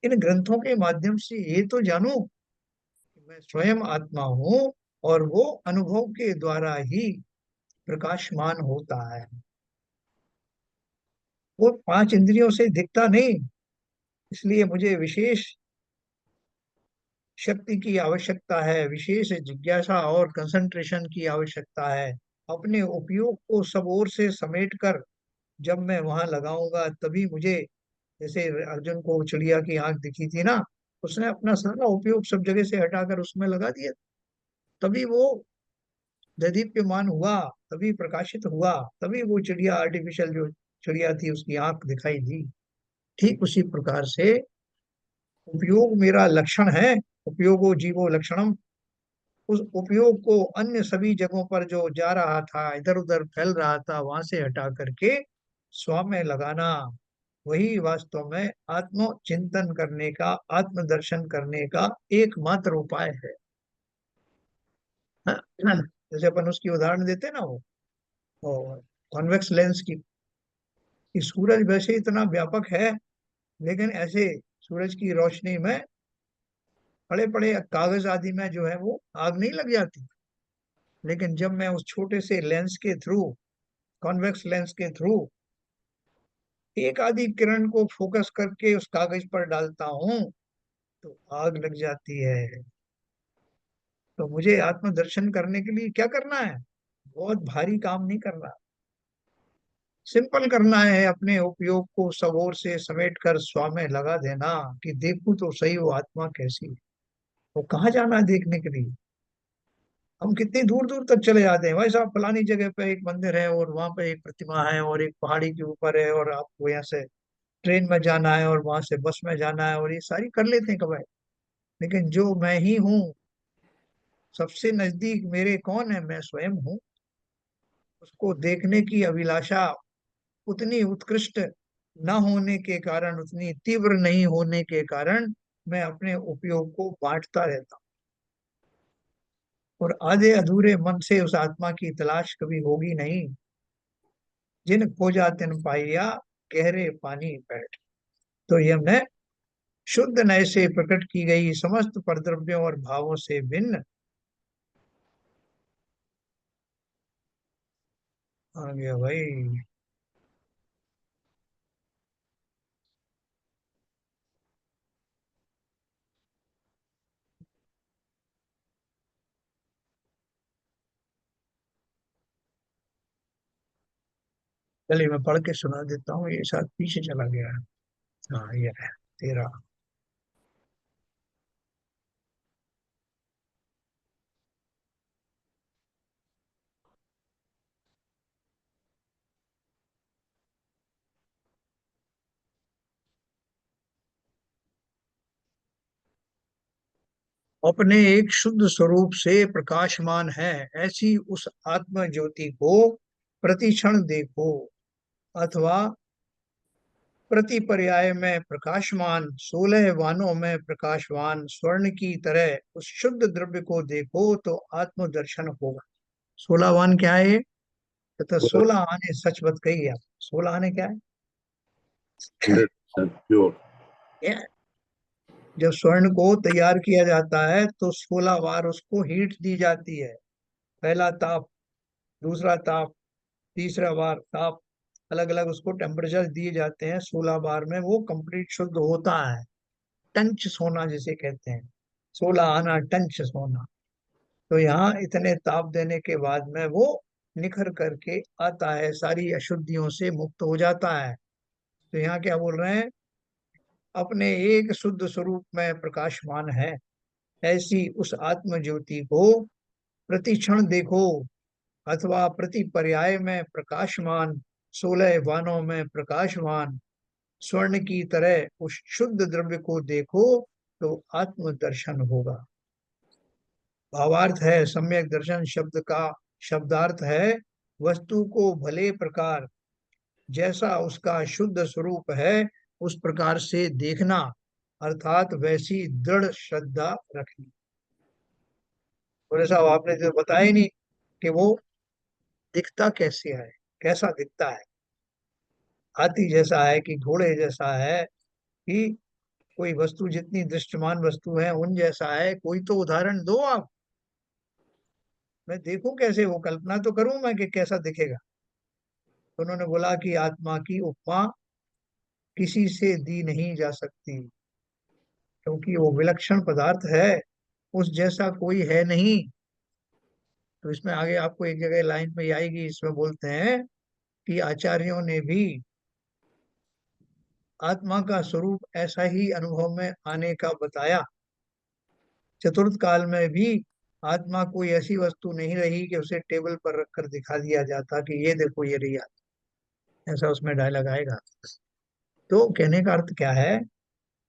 इन ग्रंथों के माध्यम से ये तो जानूं कि मैं स्वयं आत्मा हूँ, और वो अनुभव के द्वारा ही प्रकाशमान होता है, वो 5 इंद्रियों से दिखता नहीं। इसलिए मुझे विशेष शक्ति की आवश्यकता है, विशेष जिज्ञासा और कंसंट्रेशन की आवश्यकता है। अपने उपयोग को सब ओर से समेट कर जब मैं वहां लगाऊंगा, तभी मुझे, जैसे अर्जुन को चिड़िया की आंख दिखी थी ना, उसने अपना सारा उपयोग सब जगह से हटाकर उसमें लगा दिया, तभी वो दीप्यमान हुआ, तभी प्रकाशित हुआ, तभी वो चिड़िया, आर्टिफिशियल जो चिड़िया थी, उसकी आंख दिखाई दी। ठीक उसी प्रकार से उपयोग मेरा लक्षण है, उपयोगो जीवो लक्षणम। उस उपयोग को अन्य सभी जगहों पर जो जा रहा था, इधर उधर फैल रहा था, वहां से हटा करके स्व में लगाना, वही वास्तव में आत्म चिंतन करने का, आत्मदर्शन करने का एकमात्र उपाय है। जैसे अपन उसकी उदाहरण देते ना, वो कॉन्वेक्स लेंस की, कि सूरज वैसे इतना व्यापक है, लेकिन ऐसे सूरज की रोशनी में बड़े बड़े कागज आदि में जो है वो आग नहीं लग जाती। लेकिन जब मैं उस छोटे से लेंस के थ्रू, कॉन्वेक्स लेंस के थ्रू एक आधी किरण को फोकस करके उस कागज पर डालता हूं, तो आग लग जाती है। तो मुझे आत्मदर्शन करने के लिए क्या करना है? बहुत भारी काम नहीं करना, सिंपल करना है। अपने उपयोग को सब ओर से समेट कर स्व में लगा देना, कि देखूं तो सही वो आत्मा कैसी है। वो कहाँ जाना है देखने के लिए? हम कितनी दूर दूर तक चले जाते हैं, भाई साहब फलानी जगह पे एक मंदिर है और वहां पे एक प्रतिमा है और एक पहाड़ी के ऊपर है, और आपको यहाँ से ट्रेन में जाना है और वहां से बस में जाना है, और ये सारी कर लेते हैं कभी। लेकिन जो मैं ही हूँ, सबसे नजदीक मेरे कौन है? मैं स्वयं हूँ। उसको देखने की अभिलाषा उतनी उत्कृष्ट न होने के कारण, उतनी तीव्र नहीं होने के कारण, मैं अपने उपयोग को बांटता रहता हूँ, और आधे अधूरे मन से उस आत्मा की तलाश कभी होगी नहीं। जिन खोजा तिन पाइया, गहरे पानी बैठ। तो ये हमने शुद्ध नय से प्रकट की गई समस्त परद्रव्यों और भावों से भिन्न आ गया भाई। चलिए मैं पढ़ के सुना देता हूँ, ये शायद पीछे चला गया है। हाँ ये है तेरा। अपने एक शुद्ध स्वरूप से प्रकाशमान है, ऐसी उस आत्म ज्योति को प्रतिक्षण देखो, अथवा प्रति पर्याय में प्रकाशमान, 16 वानों में प्रकाशवान स्वर्ण की तरह उस शुद्ध द्रव्य को देखो, तो आत्मदर्शन होगा। 16 वान क्या है ये? तो 16 आने सच बत कही है। 16 आने क्या है? 100% प्योर। ये जब स्वर्ण को तैयार किया जाता है तो 16 बार उसको हीट दी जाती है। पहला ताप, दूसरा ताप, तीसरा बार ताप, अलग अलग उसको टेम्परेचर दिए जाते हैं। 16 बार में वो कंप्लीट शुद्ध होता है। टंच सोना जिसे कहते हैं, 16 आना टंच सोना। तो यहाँ इतने ताप देने के बाद में वो निखर करके आता है, सारी अशुद्धियों से मुक्त हो जाता है। तो यहाँ क्या बोल रहे हैं? अपने एक शुद्ध स्वरूप में प्रकाशमान है, ऐसी उस आत्म ज्योति को प्रतिक्षण देखो, अथवा प्रति पर्याय में प्रकाशमान, 16 वानों में प्रकाशमान स्वर्ण की तरह उस शुद्ध द्रव्य को देखो, तो आत्म दर्शन होगा। भावार्थ है, सम्यक दर्शन शब्द का शब्दार्थ है वस्तु को भले प्रकार जैसा उसका शुद्ध स्वरूप है उस प्रकार से देखना, अर्थात वैसी दृढ़ श्रद्धा रखनी। बोले साहब आपने तो बताया ही नहीं कि वो दिखता कैसे है, कैसा दिखता है। हाथी जैसा है कि घोड़े जैसा है, कि कोई वस्तु जितनी दृश्यमान वस्तु है उन जैसा है? कोई तो उदाहरण दो आप, मैं देखूं कैसे, वो कल्पना तो करूं मैं कि कैसा दिखेगा। तो उन्होंने बोला कि आत्मा की उपमा किसी से दी नहीं जा सकती, क्योंकि वो विलक्षण पदार्थ है, उस जैसा कोई है नहीं। तो इसमें आगे आपको एक जगह लाइन में ही आएगी, इसमें बोलते हैं कि आचार्यों ने भी आत्मा का स्वरूप ऐसा ही अनुभव में आने का बताया। चतुर्थ काल में भी आत्मा कोई ऐसी वस्तु नहीं रही कि उसे टेबल पर रखकर दिखा दिया जाता कि ये देखो ये रही आत्मा। ऐसा उसमें डायलॉग आएगा। तो कहने का अर्थ क्या है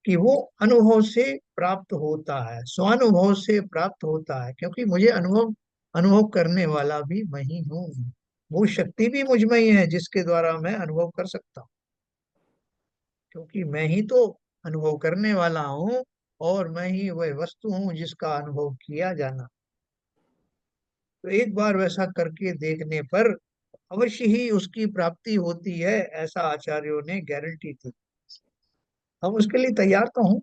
कि वो अनुभव से प्राप्त होता है, स्वानुभव से प्राप्त होता है, क्योंकि मुझे अनुभव अनुभव करने वाला भी मैं ही हूँ। वो शक्ति भी मुझ में ही है जिसके द्वारा मैं अनुभव कर सकता हूँ, क्योंकि मैं ही तो अनुभव करने वाला हूँ, और मैं ही वह वस्तु हूँ जिसका अनुभव किया जाना। तो एक बार वैसा करके देखने पर अवश्य ही उसकी प्राप्ति होती है, ऐसा आचार्यों ने गारंटी दी। हम उसके लिए तैयार तो हूँ।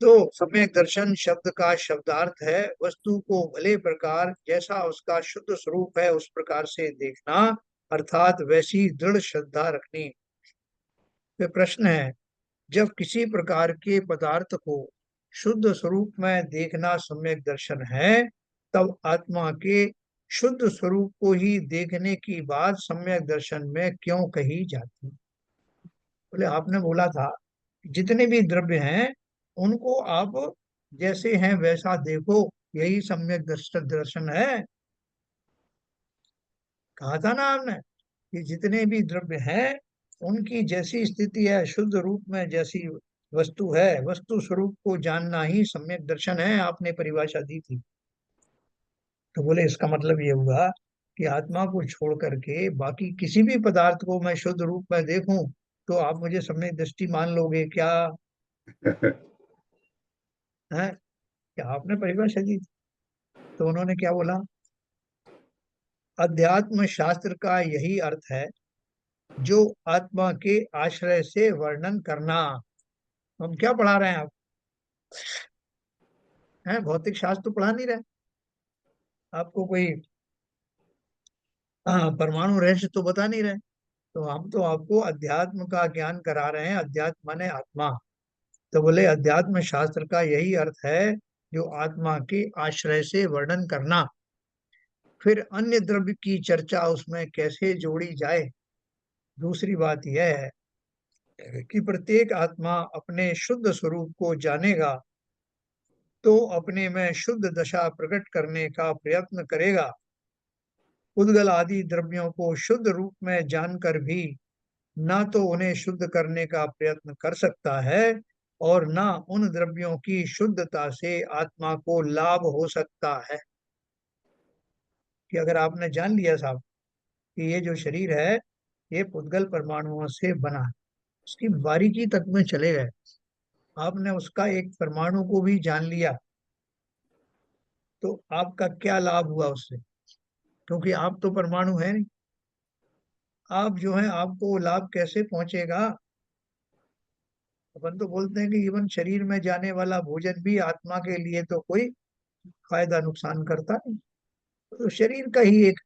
तो सम्यक दर्शन शब्द का शब्दार्थ है वस्तु को भले प्रकार जैसा उसका शुद्ध स्वरूप है उस प्रकार से देखना, अर्थात वैसी दृढ़ श्रद्धा रखनी। फिर प्रश्न है, जब किसी प्रकार के पदार्थ को शुद्ध स्वरूप में देखना सम्यक दर्शन है, तब आत्मा के शुद्ध स्वरूप को ही देखने की बात सम्यक दर्शन में क्यों कही जाती? बोले, आपने बोला था जितने भी द्रव्य हैं उनको आप जैसे हैं वैसा देखो, यही सम्यक दर्शन दर्शन है। कहा था ना आपने कि जितने भी द्रव्य हैं उनकी जैसी स्थिति है, शुद्ध रूप में जैसी वस्तु है, वस्तु स्वरूप को जानना ही सम्यक दर्शन है, आपने परिभाषा दी थी। तो बोले इसका मतलब ये हुआ कि आत्मा को छोड़ करके बाकी किसी भी पदार्थ को मैं शुद्ध रूप में देखूं तो आप मुझे सम्यक दृष्टि मान लोगे क्या? है क्या? आपने परिभाषा दी थी। तो उन्होंने क्या बोला, अध्यात्म शास्त्र का यही अर्थ है, जो आत्मा के आश्रय से वर्णन करना। हम क्या पढ़ा रहे हैं आप? हैं, भौतिक शास्त्र तो पढ़ा नहीं रहे आपको, कोई परमाणु रहस्य तो बता नहीं रहे। तो हम तो आपको अध्यात्म का ज्ञान करा रहे हैं, अध्यात्म माने आत्मा। तो बोले अध्यात्म शास्त्र का यही अर्थ है, जो आत्मा के आश्रय से वर्णन करना। फिर अन्य द्रव्य की चर्चा उसमें कैसे जोड़ी जाए? दूसरी बात यह है कि प्रत्येक आत्मा अपने शुद्ध स्वरूप को जानेगा तो अपने में शुद्ध दशा प्रकट करने का प्रयत्न करेगा। उद्गल आदि द्रव्यों को शुद्ध रूप में जानकर भी ना तो उन्हें शुद्ध करने का प्रयत्न कर सकता है, और ना उन द्रव्यों की शुद्धता से आत्मा को लाभ हो सकता है। कि अगर आपने जान लिया साहब कि ये जो शरीर है ये पुद्गल परमाणुओं से बना है, उसकी बारीकी तक में चले गए, आपने उसका एक परमाणु को भी जान लिया, तो आपका क्या लाभ हुआ उससे? क्योंकि आप तो परमाणु है नहीं। आप जो है आपको वो लाभ कैसे पहुंचेगा? अपन तो बोलते हैं कि इवन शरीर में जाने वाला भोजन भी आत्मा के लिए तो कोई फायदा नुकसान करता नहीं, तो शरीर का ही एक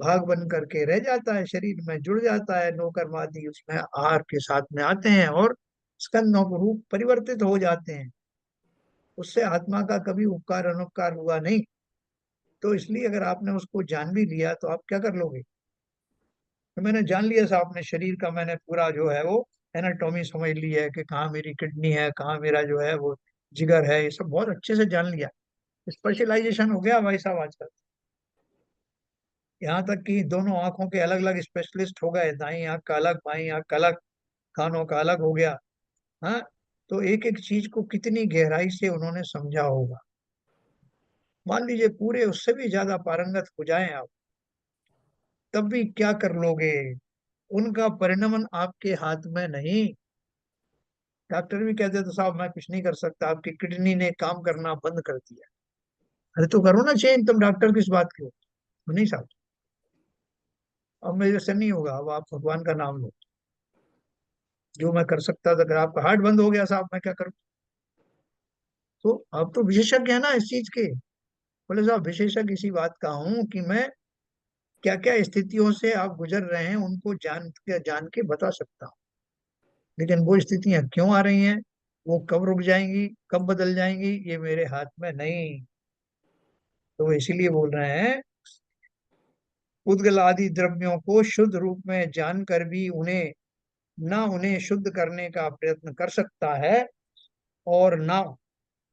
भाग बन करके रह जाता है, शरीर में जुड़ जाता है, नौकरमादी उसमें आहार के साथ में आते हैं और स्कंदों के रूप परिवर्तित हो जाते हैं। उससे आत्मा का कभी उपकार अनुपकार हुआ नहीं। तो इसलिए अगर आपने उसको जान भी लिया तो आप क्या कर लोगे? तो मैंने जान लिया साहब, अपने शरीर का मैंने पूरा जो है वो एनाटॉमी समझ ली है कि कहाँ मेरी किडनी है, कहाँ मेरा जो है वो जिगर है, ये सब बहुत अच्छे से जान लिया। स्पेशलाइजेशन हो गया भाई साहब आजकल। यहाँ तक कि दोनों आंखों के अलग अलग स्पेशलिस्ट हो गए, दाई आंख का अलग, बाई आंख का अलग, कानों का अलग हो गया। हाँ, तो एक एक चीज को कितनी गहराई से उन्होंने समझा होगा। मान लीजिए पूरे उससे भी ज्यादा पारंगत हो जाएं आप, तब भी क्या कर लोगे? उनका परिणमन आपके हाथ में नहीं। डॉक्टर भी कहते तो साहब मैं कुछ नहीं कर सकता, आपकी किडनी ने काम करना बंद कर दिया। अरे तो करो ना चेंज, तुम डॉक्टर किस बात के हो? तो नहीं साहब, अब मेरे से नहीं होगा, अब आप भगवान का नाम लो। जो मैं कर सकता था, अगर आपका हार्ट बंद हो गया साहब मैं क्या करूं? तो आप तो विशेषज्ञ है ना इस चीज के। बोले साहब विशेषज्ञ इसी बात का हूं कि मैं क्या क्या स्थितियों से आप गुजर रहे हैं उनको जान के बता सकता हूँ। लेकिन वो स्थितियां क्यों आ रही हैं, वो कब रुक जाएंगी, कब बदल जाएंगी, ये मेरे हाथ में नहीं। तो वो इसीलिए बोल रहे हैं, उद्गल आदि द्रव्यों को शुद्ध रूप में जानकर भी उन्हें ना उन्हें शुद्ध करने का प्रयत्न कर सकता है, और ना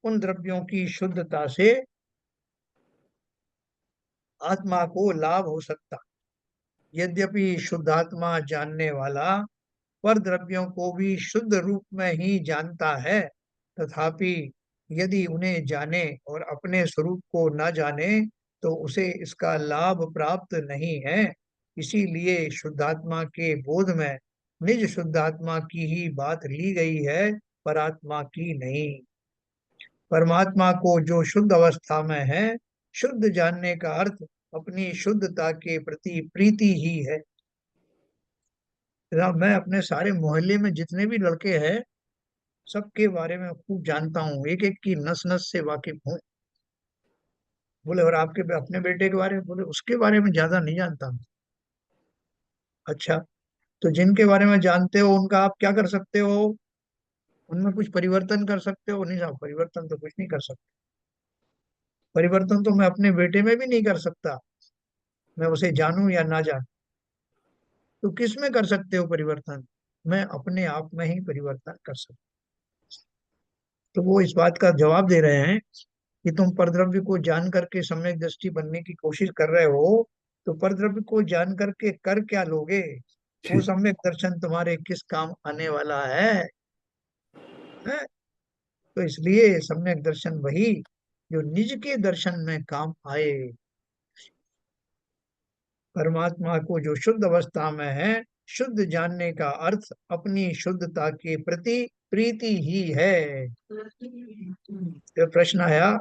उन द्रव्यों की शुद्धता से आत्मा को लाभ हो सकता। यद्यपि शुद्धात्मा जानने वाला पर द्रव्यों को भी शुद्ध रूप में ही जानता है, तथापि यदि उन्हें जाने और अपने स्वरूप को न जाने तो उसे इसका लाभ प्राप्त नहीं है। इसीलिए शुद्धात्मा के बोध में निज शुद्धात्मा की ही बात ली गई है, परात्मा की नहीं। परमात्मा को जो शुद्ध अवस्था में है, शुद्ध जानने का अर्थ अपनी शुद्धता के प्रति प्रीति ही है। मैं अपने सारे मोहल्ले में जितने भी लड़के हैं सबके बारे में खूब जानता हूँ, एक एक की नस नस से वाकिफ हूँ। बोले और आपके अपने बेटे के बारे में? बोले उसके बारे में ज्यादा नहीं जानता हूँ। अच्छा, तो जिनके बारे में जानते हो उनका आप क्या कर सकते हो? उनमें कुछ परिवर्तन कर सकते हो? नहीं साहब, परिवर्तन तो कुछ नहीं कर सकते। परिवर्तन तो मैं अपने बेटे में भी नहीं कर सकता, मैं उसे जानूं या ना जानूं। तो किस में कर सकते हो परिवर्तन? मैं अपने आप में ही परिवर्तन कर सकता। तो वो इस बात का जवाब दे रहे हैं कि तुम परद्रव्य को जान करके सम्यक दृष्टि बनने की कोशिश कर रहे हो, तो परद्रव्य को जान करके कर क्या लोगे? वो सम्यक दर्शन तुम्हारे किस काम आने वाला है? तो इसलिए सम्यक दर्शन वही जो निज के दर्शन में काम आए। परमात्मा को जो शुद्ध अवस्था में है, शुद्ध जानने का अर्थ अपनी शुद्धता के प्रति प्रीति ही है। ये प्रश्न आया,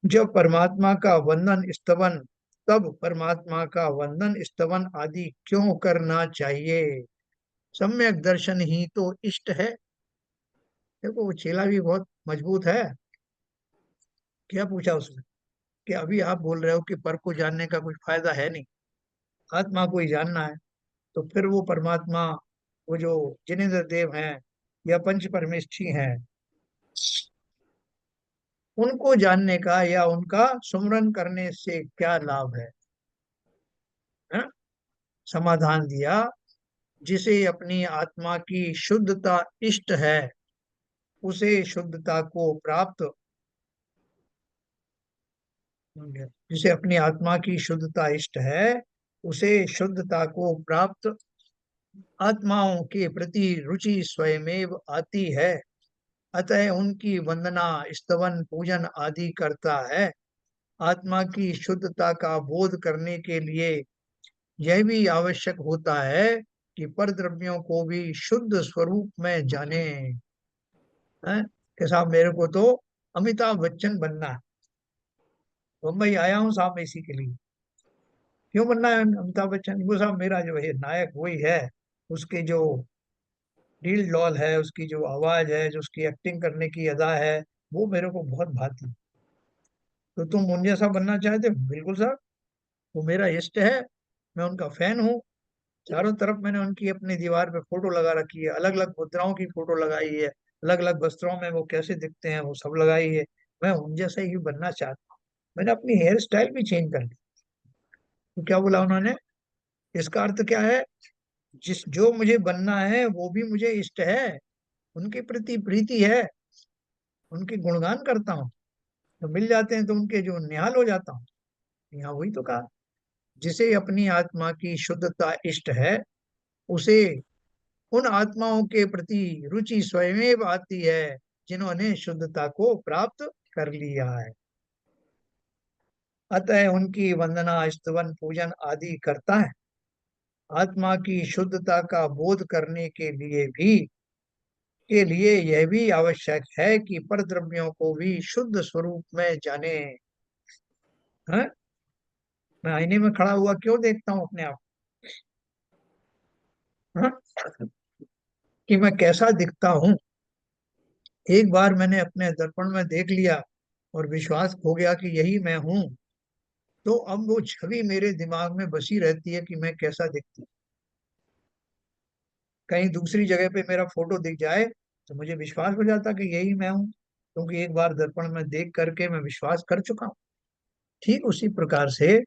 जब परमात्मा का वंदन स्तवन, तब परमात्मा का वंदन स्तवन आदि क्यों करना चाहिए? सम्यक दर्शन ही तो इष्ट है। देखो वो चेला भी बहुत मजबूत है। क्या पूछा उसने कि अभी आप बोल रहे हो कि पर को जानने का कुछ फायदा है नहीं, आत्मा को ही जानना है। तो फिर वो परमात्मा, वो जो जिनेन्द्र देव हैं या पंच परमेष्ठी हैं, उनको जानने का या उनका सुमरन करने से क्या लाभ है? समाधान दिया, जिसे अपनी आत्मा की शुद्धता इष्ट है, उसे शुद्धता को प्राप्त, जिसे अपनी आत्मा की शुद्धता इष्ट है, उसे शुद्धता को प्राप्त आत्माओं के प्रति रुचि स्वयमेव आती है। अतः उनकी वंदना, स्तवन, पूजन आदि करता है। आत्मा की शुद्धता का बोध करने के लिए यह भी आवश्यक होता है कि पर द्रव्यों को भी शुद्ध स्वरूप में जाने। हैं कि साहब मेरे को तो अमिताभ बच्चन बनना है, मुंबई आया हूँ साहब इसी के लिए। क्यों बनना है अमिताभ बच्चन? वो साहब मेरा जो है नायक वही है, उसके जो डील डॉल है, उसकी जो आवाज है, जो उसकी एक्टिंग करने की अदा है, वो मेरे को बहुत भाती। तो तुम उन जैसा बनना चाहते हो? बिल्कुल साहब, वो मेरा इष्ट है, मैं उनका फैन हूँ। चारों तरफ मैंने उनकी अपनी दीवार पे फोटो लगा रखी है, अलग अलग मुद्राओं की फोटो लगाई है, अलग अलग वस्त्रों में वो कैसे दिखते हैं वो सब लगाई है। मैं उन जैसा ही बनना चाहता हूँ। मैंने अपनी हेयर स्टाइल भी चेंज कर दी। तो क्या बोला उन्होंने? इसका अर्थ क्या है? जिस जो मुझे बनना है वो भी मुझे इष्ट है, उनके प्रति प्रीति है, उनके गुणगान करता हूँ। तो मिल जाते हैं तो उनके जो निहाल हो जाता हूँ। यहाँ वही तो कहा, जिसे अपनी आत्मा की शुद्धता इष्ट है, उसे उन आत्माओं के प्रति रुचि स्वयमेव आती है जिन्होंने शुद्धता को प्राप्त कर लिया है। अतः उनकी वंदना, स्तवन, पूजन आदि करता है। आत्मा की शुद्धता का बोध करने के लिए यह भी आवश्यक है कि पर द्रव्यों को भी शुद्ध स्वरूप में जाने। हैं? मैं आईने में खड़ा हुआ क्यों देखता हूँ अपने आप? हैं? कि मैं कैसा दिखता हूँ। एक बार मैंने अपने दर्पण में देख लिया और विश्वास हो गया कि यही मैं हूँ, तो अब वो छवि मेरे दिमाग में बसी रहती है कि मैं कैसा दिखती हूँ। कहीं दूसरी जगह पे मेरा फोटो दिख जाए तो मुझे विश्वास हो जाता कि यही मैं हूँ, क्योंकि एक बार दर्पण में देख करके मैं विश्वास कर चुका हूँ। ठीक उसी प्रकार से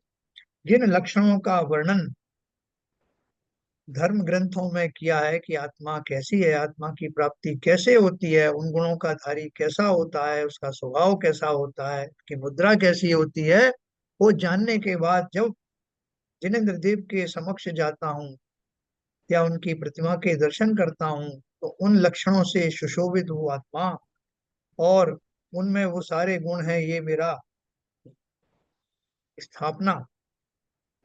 जिन लक्षणों का वर्णन धर्म ग्रंथों में किया है कि आत्मा कैसी है, आत्मा की प्राप्ति कैसे होती है, उन गुणों का धारी कैसा होता है, उसका स्वभाव कैसा होता है, उसकी मुद्रा कैसी होती है, वो जानने के बाद जब जिनेन्द्र देव के समक्ष जाता हूँ या उनकी प्रतिमा के दर्शन करता हूँ तो उन लक्षणों से सुशोभित हूँ आत्मा, और उनमें वो सारे गुण हैं, ये मेरा स्थापना।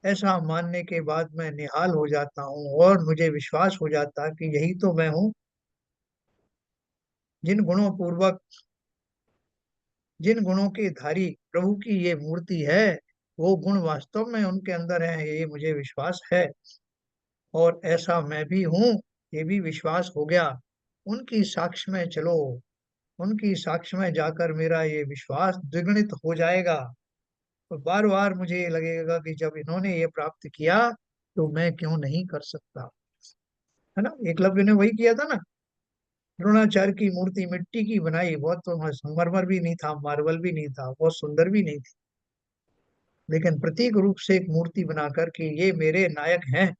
ऐसा मानने के बाद मैं निहाल हो जाता हूँ और मुझे विश्वास हो जाता है कि यही तो मैं हूँ। जिन गुणों पूर्वक जिन गुणों के धारी प्रभु की ये मूर्ति है, वो गुण वास्तव में उनके अंदर है, ये मुझे विश्वास है। और ऐसा मैं भी हूँ, ये भी विश्वास हो गया। उनकी साक्ष्य में चलो, उनकी साक्ष्य में जाकर मेरा ये विश्वास द्विगुणित हो जाएगा। और बार बार मुझे ये लगेगा कि जब इन्होंने ये प्राप्त किया तो मैं क्यों नहीं कर सकता। है ना, एकलव्य ने वही किया था ना। द्रोणाचार्य की मूर्ति मिट्टी की बनाई, बहुत तो संगमरमर भी नहीं था, मार्बल भी नहीं था, बहुत सुंदर भी नहीं थी, लेकिन प्रतीक रूप से एक मूर्ति बनाकर कि ये मेरे नायक हैं,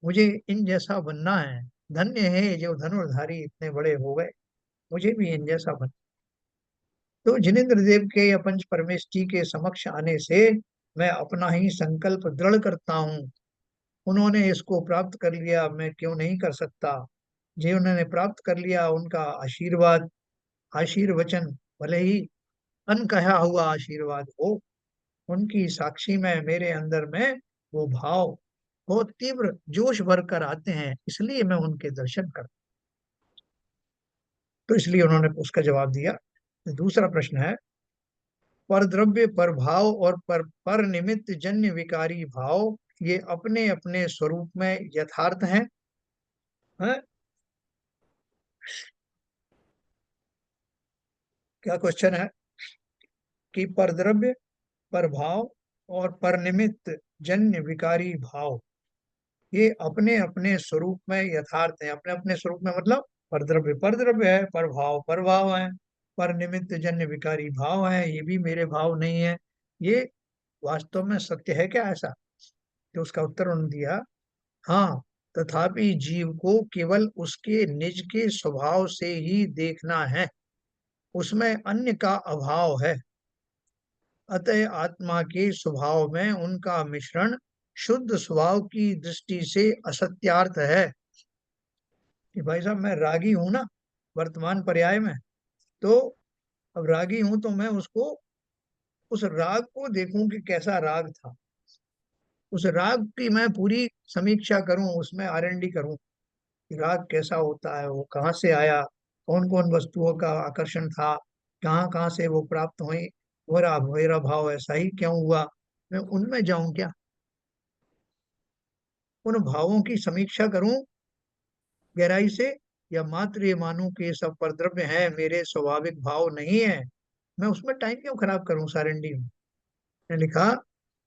मुझे इन जैसा बनना है। धन्य है जो धनुर्धारी इतने बड़े हो गए, मुझे भी इन जैसा बन। तो जिनेन्द्र देव के या पंच परमेष्ठी के समक्ष आने से मैं अपना ही संकल्प दृढ़ करता हूँ। उन्होंने इसको प्राप्त कर लिया, मैं क्यों नहीं कर सकता। जो उन्होंने प्राप्त कर लिया, उनका आशीर्वाद, आशीर्वचन, भले ही अनकहा हुआ आशीर्वाद हो, उनकी साक्षी में मेरे अंदर में वो भाव बहुत तीव्र जोश भर कर आते हैं, इसलिए मैं उनके दर्शन कर। तो इसलिए उन्होंने उसका जवाब दिया। दूसरा प्रश्न है, पर द्रव्य पर भाव और पर निमित्त जन्य विकारी भाव ये अपने अपने स्वरूप में यथार्थ हैं? क्या क्वेश्चन है कि पर द्रव्य, पर भाव और पर निमित्त जन्य विकारी भाव ये अपने अपने स्वरूप में यथार्थ है। अपने अपने स्वरूप में मतलब पर द्रव्य है, पर भाव है, पर निमित्त जन्य विकारी भाव है, ये भी मेरे भाव नहीं है। ये वास्तव में सत्य है क्या ऐसा? तो उसका उत्तर उन्होंने दिया, हाँ, तथापि जीव को केवल उसके निज के स्वभाव से ही देखना है, उसमें अन्य का अभाव है। अतः आत्मा के स्वभाव में उनका मिश्रण शुद्ध स्वभाव की दृष्टि से असत्यार्थ है। कि भाई साहब मैं रागी हूं ना, वर्तमान पर्याय में, तो अब रागी हूं तो मैं उसको, उस राग को देखूं कि कैसा राग था, उस राग की मैं पूरी समीक्षा करूं, उसमें आरएनडी करूं कि राग कैसा होता है, वो कहाँ से आया, कौन कौन वस्तुओं का आकर्षण था, कहाँ कहाँ से वो प्राप्त हुई, मेरा मेरा भाव ऐसा ही क्यों हुआ। मैं उनमें जाऊं क्या, उन भावों की समीक्षा करूं गहराई से, या मात्र ये मानूं कि ये सब परद्रव्य है, मेरे स्वाभाविक भाव नहीं है। मैं उसमें टाइम क्यों खराब करूं सारंडी में। ने लिखा,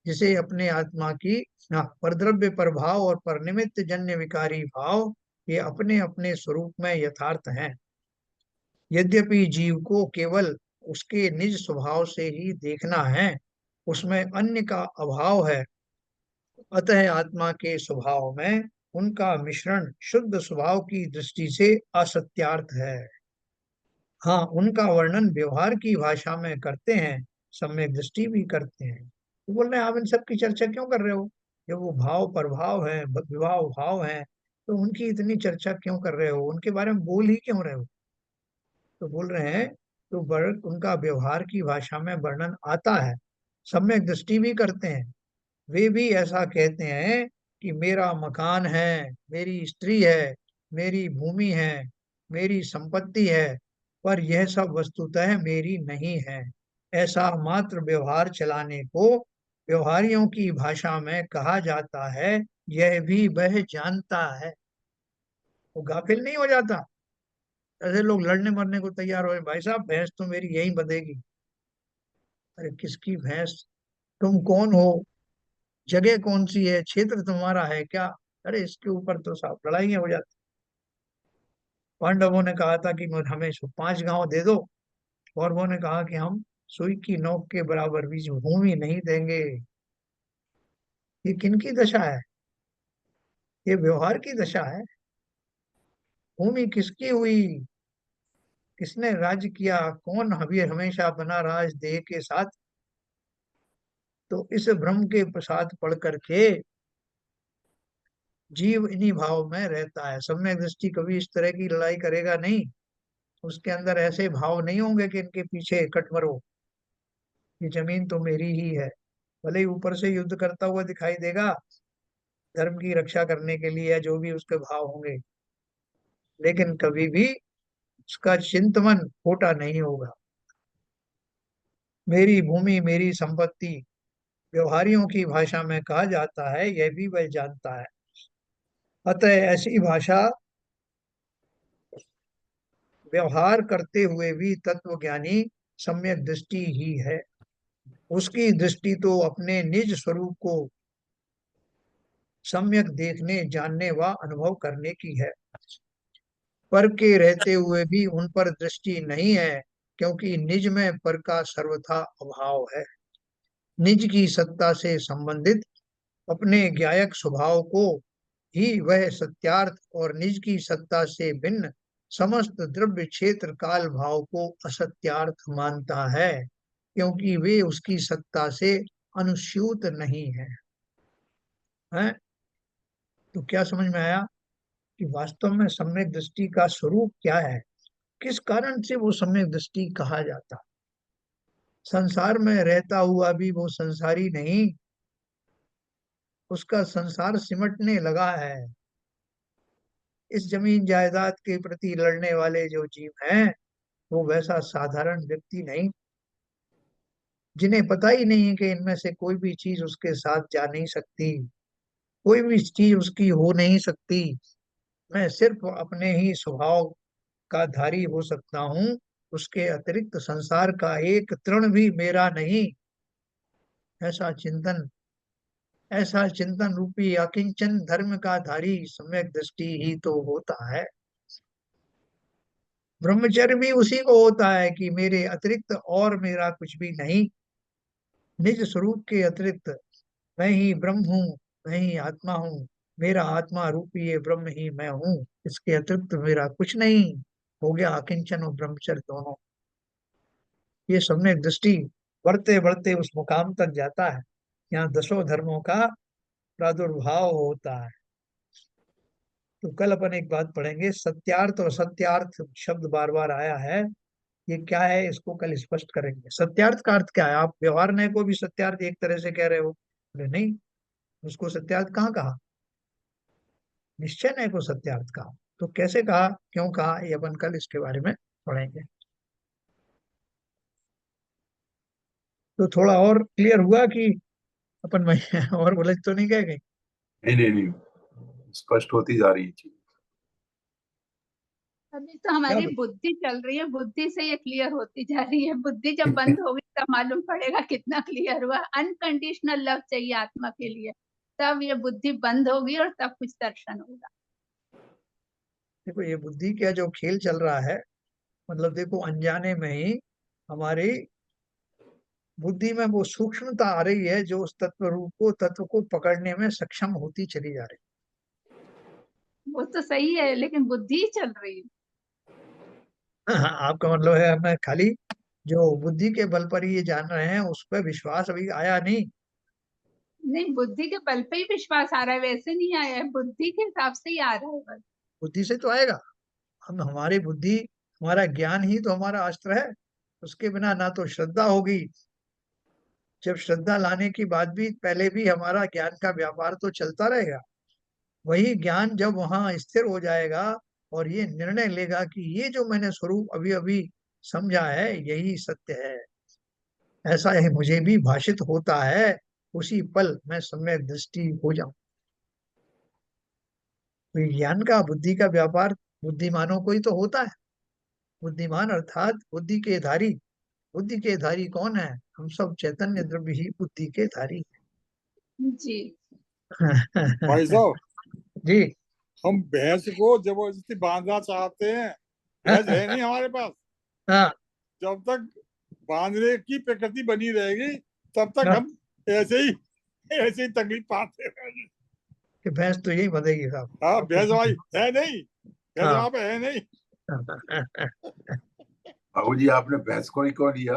जिसे अपने आत्मा की, हाँ, परद्रव्य प्रभाव और परनिमित्त जन्य विकारी भाव ये अपने अपने स्वरूप में यथार्थ हैं। यद्यपि जीव को केवल उसके निज स्वभाव से ही देखना है, उसमें अन्य का अभाव है। अतः आत्मा के स्वभाव में उनका मिश्रण शुद्ध स्वभाव की दृष्टि से असत्यार्थ है। हाँ, उनका वर्णन व्यवहार की भाषा में करते हैं, सम्यक दृष्टि भी करते हैं। तो बोल रहे हैं आप इन सब की चर्चा क्यों कर रहे हो, जब वो भाव प्रभाव है, विभाव भाव है, तो उनकी इतनी चर्चा क्यों कर रहे हो, उनके बारे में बोल ही क्यों रहे हो। तो बोल रहे हैं, तो उनका व्यवहार की भाषा में वर्णन आता है, सम्यक दृष्टि भी करते हैं। वे भी ऐसा कहते हैं कि मेरा मकान है, मेरी स्त्री है, मेरी भूमि है, मेरी संपत्ति है, पर यह सब वस्तुतः मेरी नहीं है। ऐसा मात्र व्यवहार चलाने को व्यवहारियों की भाषा में कहा जाता है, यह भी वह जानता है। वो गाफिल नहीं हो जाता। ऐसे लोग लड़ने मरने को तैयार हो, भाई साहब भैंस तो मेरी यही बंधेगी। अरे किसकी भैंस, तुम कौन हो, जगह कौन सी है, क्षेत्र तुम्हारा है क्या। अरे इसके ऊपर तो साफ लड़ाइयां हो जाती। पांडवों ने कहा था कि हमें 5 गांव दे दो, कौरवों ने कहा कि हम सुई की नोक के बराबर भी भूमि नहीं देंगे। ये किनकी दशा है, ये व्यवहार की दशा है। भूमि किसकी हुई, किसने राज्य किया, कौन अभी हमेशा बना रहा इस देह के साथ। तो इस भ्रम के प्रसाद पढ़ करके जीव इन्हीं भाव में रहता है। सम्यक दृष्टि कभी इस तरह की लड़ाई करेगा नहीं, उसके अंदर ऐसे भाव नहीं होंगे कि इनके पीछे कट मरो, ये जमीन तो मेरी ही है। भले ही ऊपर से युद्ध करता हुआ दिखाई देगा, धर्म की रक्षा करने के लिए, या जो भी उसके भाव होंगे, लेकिन कभी भी उसका चिंतन खोटा नहीं होगा। मेरी भूमि मेरी संपत्ति व्यवहारियों की भाषा में कहा जाता है, यह भी वह जानता है। अतः ऐसी भाषा व्यवहार करते हुए भी तत्वज्ञानी सम्यक दृष्टि ही है। उसकी दृष्टि तो अपने निज स्वरूप को सम्यक देखने, जानने व अनुभव करने की है। पर के रहते हुए भी उन पर दृष्टि नहीं है, क्योंकि निज में पर का सर्वथा अभाव है। निज की सत्ता से संबंधित अपने ज्ञायक स्वभाव को ही वह सत्यार्थ और निज की सत्ता से भिन्न समस्त द्रव्य क्षेत्र काल भाव को असत्यार्थ मानता है, क्योंकि वे उसकी सत्ता से अनुस्यूत नहीं है। हैं? तो क्या समझ में आया कि वास्तव में सम्यक दृष्टि का स्वरूप क्या है, किस कारण से वो सम्यक दृष्टि कहा जाता। संसार में रहता हुआ भी वो संसारी नहीं, उसका संसार सिमटने लगा है। इस जमीन जायदाद के प्रति लड़ने वाले जो जीव हैं, वो वैसा साधारण व्यक्ति नहीं, जिन्हें पता ही नहीं है कि इनमें से कोई भी चीज उसके साथ जा नहीं सकती, कोई भी चीज उसकी हो नहीं सकती। मैं सिर्फ अपने ही स्वभाव का धारी हो सकता हूँ, उसके अतिरिक्त संसार का एक तृण भी मेरा नहीं। ऐसा चिंतन, ऐसा चिंतन रूपी अकिंचन धर्म का धारी सम्यक दृष्टि ही तो होता है। ब्रह्मचर्य भी उसी को होता है कि मेरे अतिरिक्त और मेरा कुछ भी नहीं। निज स्वरूप के अतिरिक्त मैं ही ब्रह्म हूँ, मैं ही आत्मा हूँ, मेरा आत्मा रूपी ये ब्रह्म ही मैं हूँ, इसके अतिरिक्त मेरा कुछ नहीं। हो गया अकिंचन और ब्रह्मचर्य दोनों। ये सम्यक दृष्टि बढ़ते बढ़ते उस मुकाम तक जाता है, यहाँ दसों धर्मों का प्रादुर्भाव होता है। तो कल अपन एक बात पढ़ेंगे, सत्यार्थ और सत्यार्थ शब्द बार बार आया है, ये क्या है इसको कल स्पष्ट करेंगे। सत्यार्थ का अर्थ क्या है? आप व्यवहार न्याय को भी सत्यार्थ एक तरह से कह रहे हो? बोले नहीं, उसको सत्यार्थ कहाँ कहा? निश्चय न्याय को सत्यार्थ कहा। तो कैसे कहा, क्यों कहा, ये अपन कल इसके बारे में पढ़ेंगे। तो थोड़ा और क्लियर हुआ कि अपन और उलझ तो नहीं गए कहीं? नहीं नहीं नहीं, स्पष्ट होती जा रही है चीज। अभी तो क्या हमारी बुद्धि चल रही है, बुद्धि से ये क्लियर होती जा रही है। बुद्धि जब बंद होगी तब मालूम पड़ेगा कितना क्लियर हुआ। अनकंडीशनल लव चाहिए आत्मा के लिए, तब ये बुद्धि बंद होगी और तब कुछ दर्शन होगा। देखो, ये बुद्धि का जो खेल चल रहा है, मतलब देखो अनजाने में ही हमारी बुद्धि में वो सूक्ष्मता आ रही है, जो उस तत्व रूप को, तत्व को पकड़ने में सक्षम होती चली जा रही वो तो सही है, लेकिन बुद्धि ही चल रही है। है। आपका मतलब है हमें खाली जो बुद्धि के बल पर ये जान रहे हैं, उस पर विश्वास अभी आया नहीं। नहीं, बुद्धि के बल पे ही विश्वास आ रहा है, वैसे नहीं आया है, बुद्धि के हिसाब से ही आ रहा है बस। बुद्धि से तो आएगा। हम हमारी बुद्धि, हमारा ज्ञान ही तो हमारा अस्त्र है। उसके बिना ना तो श्रद्धा होगी। जब श्रद्धा लाने की बात भी, पहले भी हमारा ज्ञान का व्यापार तो चलता रहेगा। वही ज्ञान जब वहां स्थिर हो जाएगा और ये निर्णय लेगा कि ये जो मैंने स्वरूप अभी अभी समझा है यही सत्य है, ऐसा ही मुझे भी भाषित होता है, उसी पल मैं सम्यक दृष्टि हो जाऊं। तो ये ज्ञान का, बुद्धि का व्यापार बुद्धिमानों को ही तो होता है। बुद्धिमान अर्थात बुद्धि के धारी। बुद्धि के धारी कौन है? हम सब चैतन्य द्रव्य ही बुद्धि के धारी जी। भाई हैं। साहब, जी। हम भैंस को जबरदस्ती बांधना चाहते हैं। भैंस है नहीं हमारे पास। हाँ, जब तक बांधने की प्रकृति बनी रहेगी तब तक हाँ, हम ऐसे ही तकलीफ पाते रहेंगे। कि भैंस तो यही बंधेगी साहब। हाँ, आपको भैंस हमारी है नहीं, भैंस हाँ। वहां पे है नहीं। बाबू जी, आपने भैंस को ही क्यों लिया?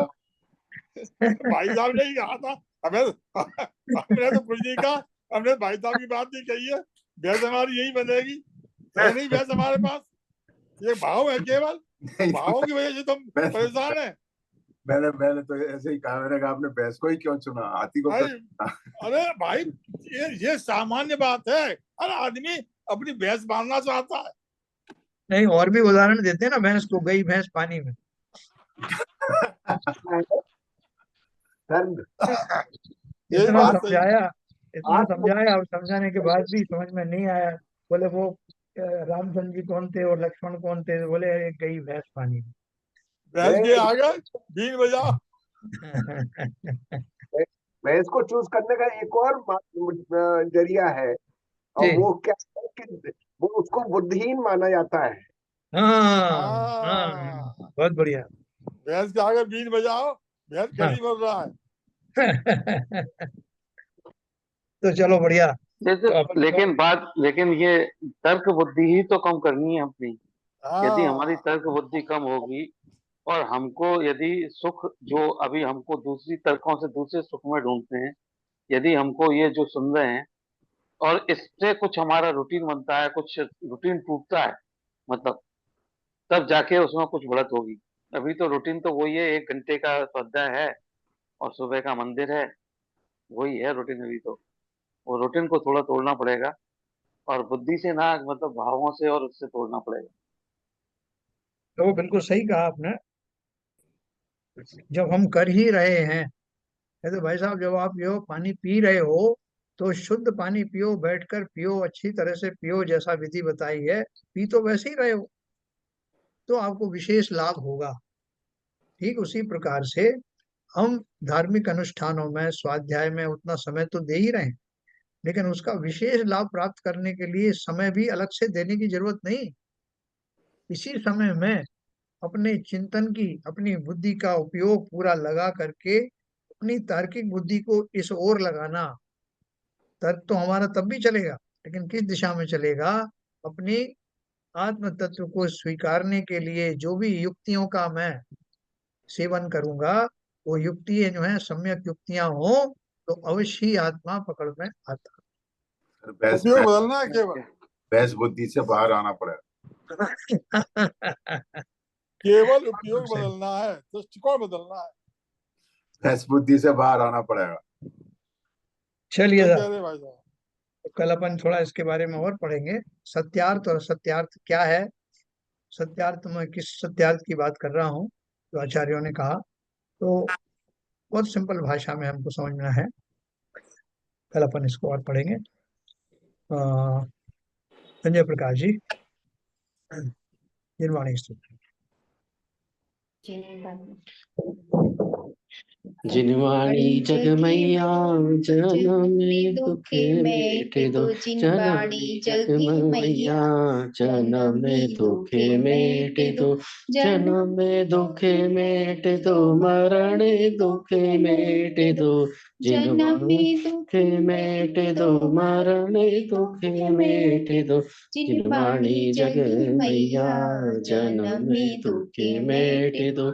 भाई साहब ने ही कहा था। हमें हमने तो कुछ नहीं कहा, हमने भाई साहब की बात नहीं कही है। भैंस हमारी यही बनेगी, है नहीं भैंस हमारे पास, ये भाव है केवल, नहीं, भावों की वजह से तुम परेशान है। मैंने तो ऐसे ही कहा, मैंने कहा आपने भैंस को ही क्यों चुना, हाथी को भाई, क्यों? अरे भाई, ये सामान्य बात है, हर आदमी अपनी भैंस बांधना चाहता है। नहीं, और भी उदाहरण देते हैं ना, भैंस को गई भैंस पानी में। यही इतना बात सही। समझाया, इतना आत्म समझाया और समझाने के बाद भी समझ में नहीं आया। बोले वो रामचंद्र जी कौन थे और लक्ष्मण कौन थे? बोले एक गई भैंस पानी में। भैंस के आगे बीन बजा। भैंस को चूज करने का एक और जरिया है, और जी। वो क्या है कि वो उसको बुद्धिहीन माना जाता है। हाँ हाँ, हाँ, बहुत बढ़िया। भैंस के आगे बीन बजाओ, भैंस हाँ। खड़ी बोल रहा है। तो चलो बढ़िया। जैसे तो अपन तो लेकिन ये तर्क बुद्धि ही तो कम करनी है अपनी। यदि हमारी हाँ, तर्क बुद्धि कम होगी और हमको यदि सुख जो अभी हमको दूसरी तर्कों से दूसरे सुख में ढूंढते हैं, यदि हमको ये जो सुन रहे हैं और इससे कुछ हमारा रूटीन बनता है, कुछ रूटीन टूटता है, मतलब तब जाके उसमें कुछ बढ़त होगी। अभी तो रूटीन तो वही है, 1 घंटे का स्वाध्याय है और सुबह का मंदिर है, वही है रूटीन अभी तो। वो रूटीन को थोड़ा तोड़ना पड़ेगा और बुद्धि से ना, मतलब भावों से और उससे तोड़ना पड़ेगा। तो बिल्कुल सही कहा आपने। जब हम कर ही रहे हैं, तो भाई साहब जब आप यो पानी पी रहे हो तो शुद्ध पानी पियो, बैठकर पियो, अच्छी तरह से पियो, जैसा विधि बताई है। पी तो वैसे ही रहे हो, तो आपको विशेष लाभ होगा। ठीक उसी प्रकार से हम धार्मिक अनुष्ठानों में, स्वाध्याय में उतना समय तो दे ही रहे हैं, लेकिन उसका विशेष लाभ प्राप्त करने के लिए समय भी अलग से देने की जरूरत नहीं। इसी समय में अपने चिंतन की, अपनी बुद्धि का उपयोग पूरा लगा करके अपनी तार्किक बुद्धि को इस ओर लगाना। तर्क तो हमारा तब भी चलेगा, लेकिन किस दिशा में चलेगा? अपनी आत्म तत्व को स्वीकारने के लिए जो भी युक्तियों का मैं सेवन करूंगा, वो युक्ति जो है सम्यक युक्तियां हो, तो अवश्य ही आत्मा पकड़ में आता। भैंस उपयोग बदलना है केवल, भैंस बुद्धि से बाहर आना पड़ेगा। केवल उपयोग बदलना है, दृष्टिकोण बदलना है। भैंस बुद्धि से बाहर आना पड़ेगा। चलिए सही साहब, कह रहे भाई साहब। तो कल अपन थोड़ा इसके बारे में और पढ़ेंगे। सत्यार्थ और सत्यार्थ क्या है? सत्यार्थ में किस सत्यार्थ की बात कर रहा हूँ जो आचार्यों ने कहा, तो बहुत सिंपल भाषा में हमको समझना है। कल अपन इसको और पढ़ेंगे। संजय प्रकाश जी, निर्वाणी स्तुति। जिनवाणी जग मैया जन्म में दुखे मेटे दो, जनवाणी जग मैया जन्म में दुखे मेटे दो, जन्म में दुखे मेटे दो, मरण दुखे मेटे दो, जिनवाणी दुखे मेटे दो, मरण दुखे मेटे दो, जिनवाणी जग मैया जन्म में दुखे मेटे दो।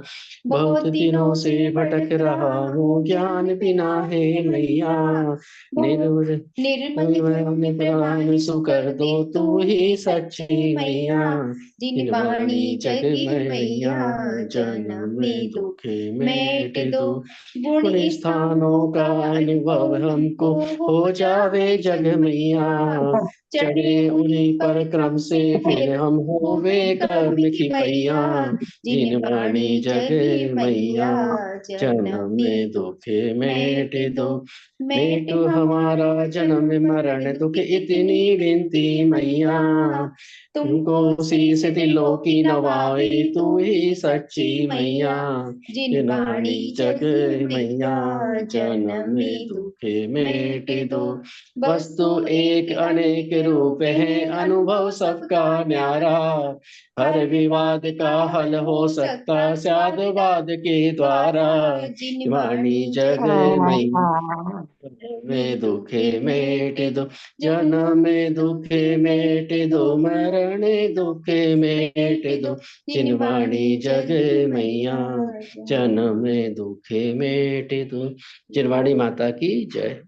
बहुत दिनों से भटक रहा हूँ, ज्ञान बिना है मैया, निर्मल प्राण सुकर दो तू ही सच्ची मैया, जिनवाणी जग मैया जन्म में दुखे मेट दो, गुण स्थानों का अनुभव हमको हो जावे जग मैया, चढ़े उन्हीं पर क्रम से फिर हम होवे कर्म की पैया, जिनवाणी जग मैया जन्म में दुखे मेट दो, मेटो हमारा जन्म मरण दुख इतनी विनती मैया, तुमको शीस दिलों की नवाए तू ही सच्ची मैया, जिनवाणी जग मैया जन्म में दुखे मेट दो, वस्तु एक अनेक रूप है अनुभव सबका न्यारा, हर विवाद का हल हो सकता साधुवाद के द्वारा, जिनवाणी जग मैया में दुखे मेट दो, जन्म में दुखे मेट दो, मरण दुखे मेट दो, जिनवाणी जग मैया जन्म में दुखे मेट दो। जिनवाणी माता की जय।